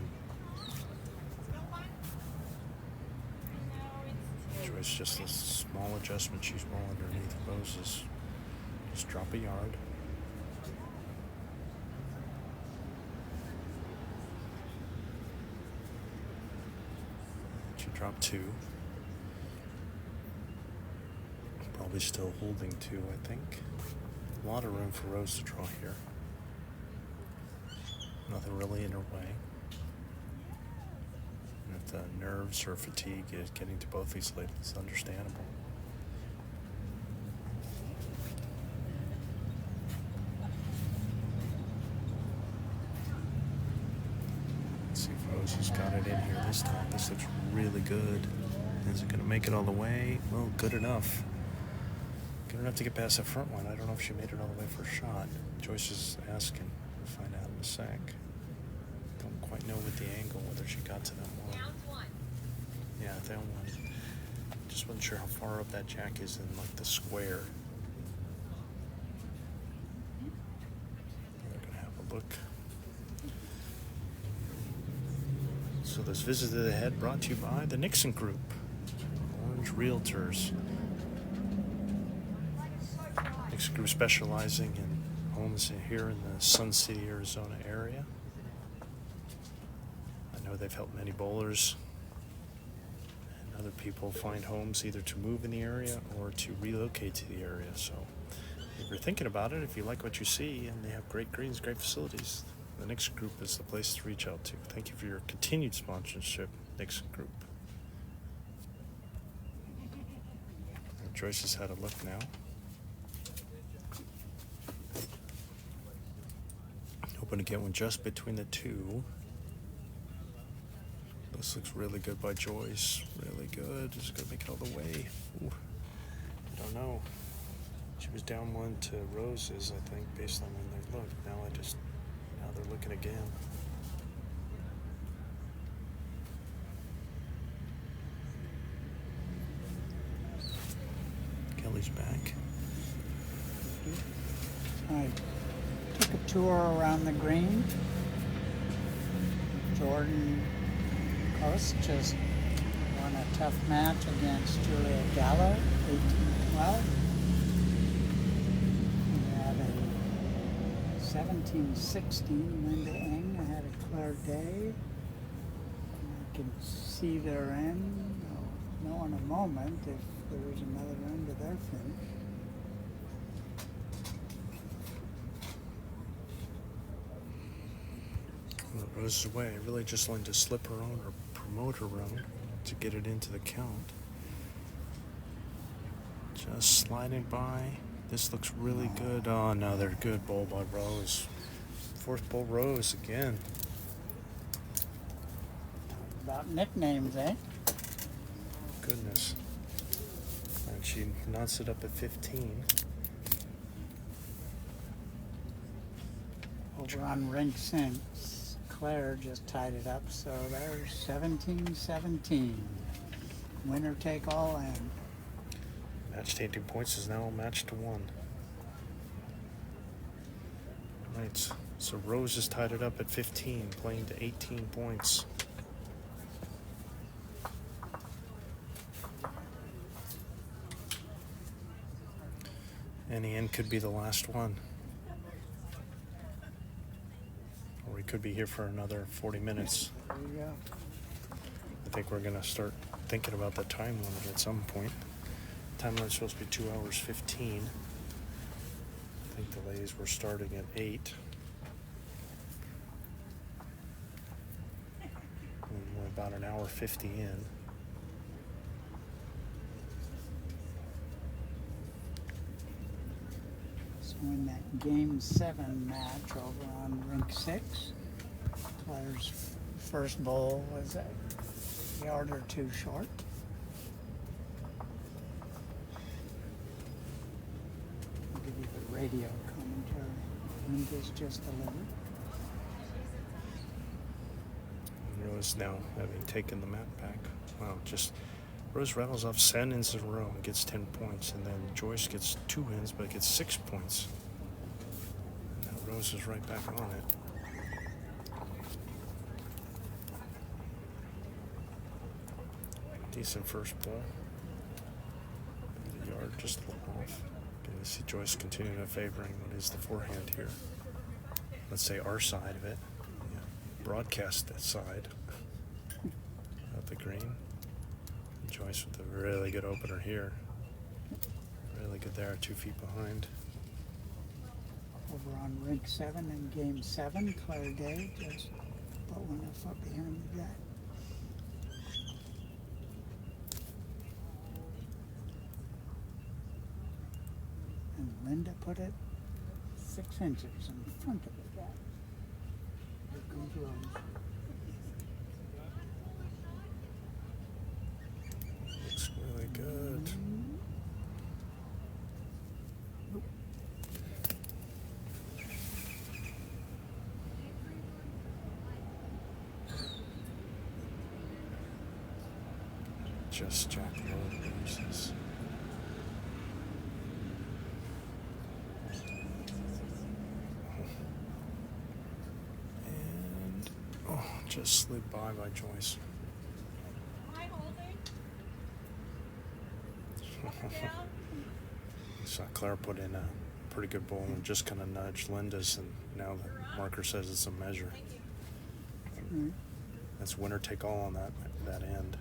[SPEAKER 1] Joyce, just a small adjustment. She's well underneath Rose's. Just drop a yard. She dropped 2. Probably still holding 2, I think. A lot of room for Rose to draw here. Nothing really in her way. And if the nerves or fatigue is getting to both these ladies, it's understandable. Let's see if Rose has got it in here this time. This looks really good. Is it going to make it all the way? Well, good enough. Good enough to get past the front one. I don't know if she made it all the way for a shot. Joyce is asking. We'll find out in a sec. Don't quite know with the angle whether she got to that one. Yeah, that one. Just wasn't sure how far up that jack is in like the square. We're gonna have a look. So this visit to the head brought to you by the Nixon Group, Orange Realtors. Nixon Group specializing in homes here in the Sun City, Arizona area. I know they've helped many bowlers and other people find homes either to move in the area or to relocate to the area. So if you're thinking about it, if you like what you see, and they have great greens, great facilities, the Nixon Group is the place to reach out to. Thank you for your continued sponsorship, Nixon Group. Joyce has had a look now. Hoping to get one just between the 2. This looks really good by Joyce. Really good. Is it going to make it all the way? Ooh. I don't know. She was down 1 to Rose's, I think, based on when they looked. Now they're looking again. Kelly's back.
[SPEAKER 2] I took a tour around the green. Jordan Coast just won a tough match against Julia Gallo, 18-12. We had a 17-16 Linda Eng. I had a clear day. I can see their end. I'll know in a moment if there is another end to their finish.
[SPEAKER 1] Rose's away. Really just wanted to slip her own or promote her own to get it into the count. Just sliding by. This looks really good. Oh, no, they're good. Bowl by Rose. 4th bowl Rose again.
[SPEAKER 2] About nicknames, eh?
[SPEAKER 1] Goodness. And she knots it up at 15.
[SPEAKER 2] Over on rink since. Claire just tied it up, so there's 17-17. Winner take all end.
[SPEAKER 1] Match taking points is now matched to 1. Right, so Rose has tied it up at 15, playing to 18 points. And the end could be the last one. Or we could be here for another 40 minutes.
[SPEAKER 2] There you go.
[SPEAKER 1] I think we're going to start thinking about the time limit at some point. Time limit's supposed to be 2 hours 15. I think the ladies were starting at 8. And we're about an hour 50 in.
[SPEAKER 2] So in that game 7 match over on rink 6, Claire's first bowl was a yard or 2 short. I'll give you the radio commentary. Linda's just delivered.
[SPEAKER 1] Rose now having taken the mat back Wow, just Rose rattles off 7 wins in a row and gets 10 points, and then Joyce gets 2 wins but gets 6 points. And now Rose is right back on it. Decent first ball. The yard just a little off. Getting to see Joyce continuing to favoring what is the forehand here. Let's say our side of it. Yeah. Broadcast that side of the green. Joyce with a really good opener here. Really good there, 2 feet behind.
[SPEAKER 2] Over on rink 7 in game 7, Claire Day just put one a foot behind the jack. And Linda put it 6 inches in front of the jack. Here comes Rose.
[SPEAKER 1] Looks really good. Just jack low pieces. And just slid by Joyce.
[SPEAKER 3] Hi, holding. Down.
[SPEAKER 1] Saw Claire put in a pretty good ball and just kind of nudged Linda's, and now the marker says it's a measure. That's winner take all on that end.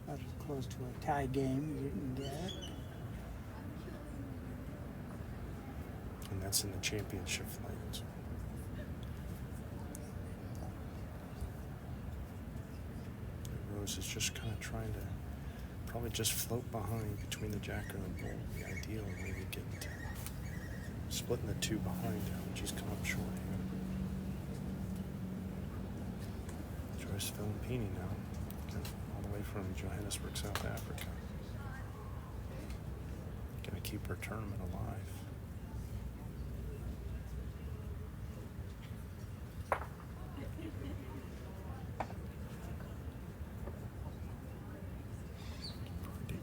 [SPEAKER 2] About as close to a tie game as you can get.
[SPEAKER 1] And that's in the championship flight. Rose is just kind of trying to probably just float behind between the jacker and the bull. The ideal, maybe getting to splitting the 2 behind her, and she's come up short here. Joyce Velempini now, all the way from Johannesburg, South Africa. Gonna keep her tournament alive.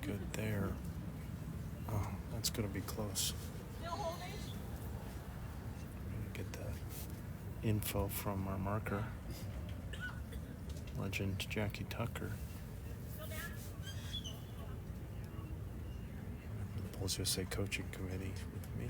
[SPEAKER 1] Good there. Oh, that's going to be close.
[SPEAKER 3] Still holding.
[SPEAKER 1] We're going to get the info from our marker. Legend Jackie Tucker.
[SPEAKER 3] Still down.
[SPEAKER 1] The Bulls USA coaching committee with me.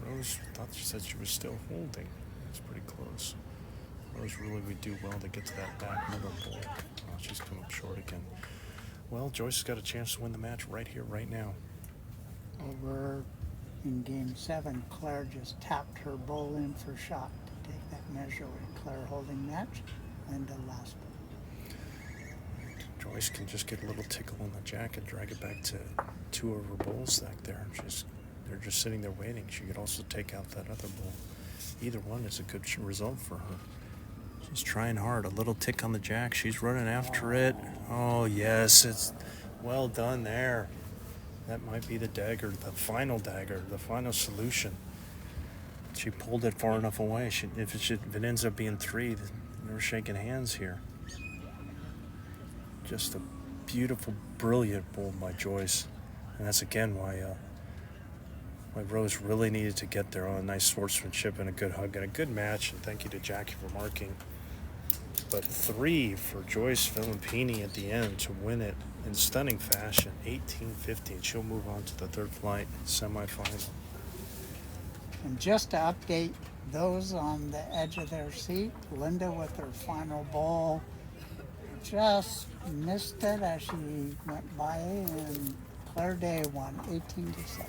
[SPEAKER 1] Rose thought she said she was still holding. It's pretty close. Rose really would do well to get to that back middle ball. Oh, she's come up short again. Well, Joyce has got a chance to win the match right here, right now.
[SPEAKER 2] Over in game 7, Claire just tapped her bull in for shot to take that measure with Claire holding match. Linda last ball.
[SPEAKER 1] Joyce can just get a little tickle on the jack and drag it back to 2 of her bulls back there. They're just sitting there waiting. She could also take out that other bull. Either one is a good result for her. She's trying hard. A little tick on the jack. She's running after it. Oh, yes. It's well done there. That might be the dagger, the final solution. She pulled it far enough away. If it ends up being 3, we're shaking hands here. Just a beautiful, brilliant bull by Joyce. And that's, again, why Rose really needed to get there on a nice sportsmanship and a good hug and a good match. And thank you to Jackie for marking. But 3 for Joyce Velempini at the end to win it in stunning fashion, 18-15. She'll move on to the 3rd flight semifinal.
[SPEAKER 2] And just to update those on the edge of their seat, Linda with her final ball just missed it as she went by, and Claire Day won 18-17.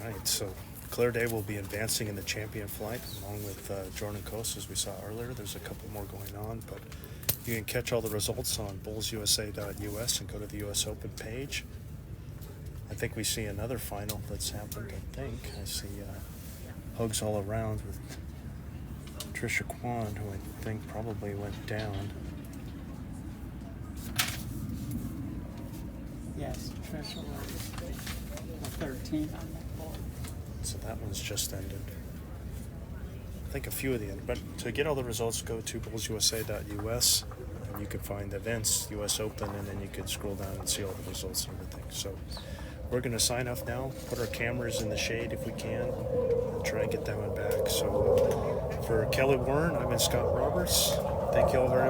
[SPEAKER 1] Right, so Claire Day will be advancing in the champion flight along with Jordan Coase, as we saw earlier. There's a couple more going on, but you can catch all the results on bullsusa.us and go to the US Open page. I think we see another final that's happened, I see hugs all around with Trisha Kwan, who I think probably went down.
[SPEAKER 2] Yes, Trisha was the 13 on that board.
[SPEAKER 1] So that one's just ended. I think a few of the end, but to get all the results, go to bowlsusa.us and you can find the events, US Open, and then you can scroll down and see all the results and everything. So we're going to sign off now, put our cameras in the shade if we can, and try and get that one back. So for Kelly Warren, I've been Scott Roberts. Thank you all very much.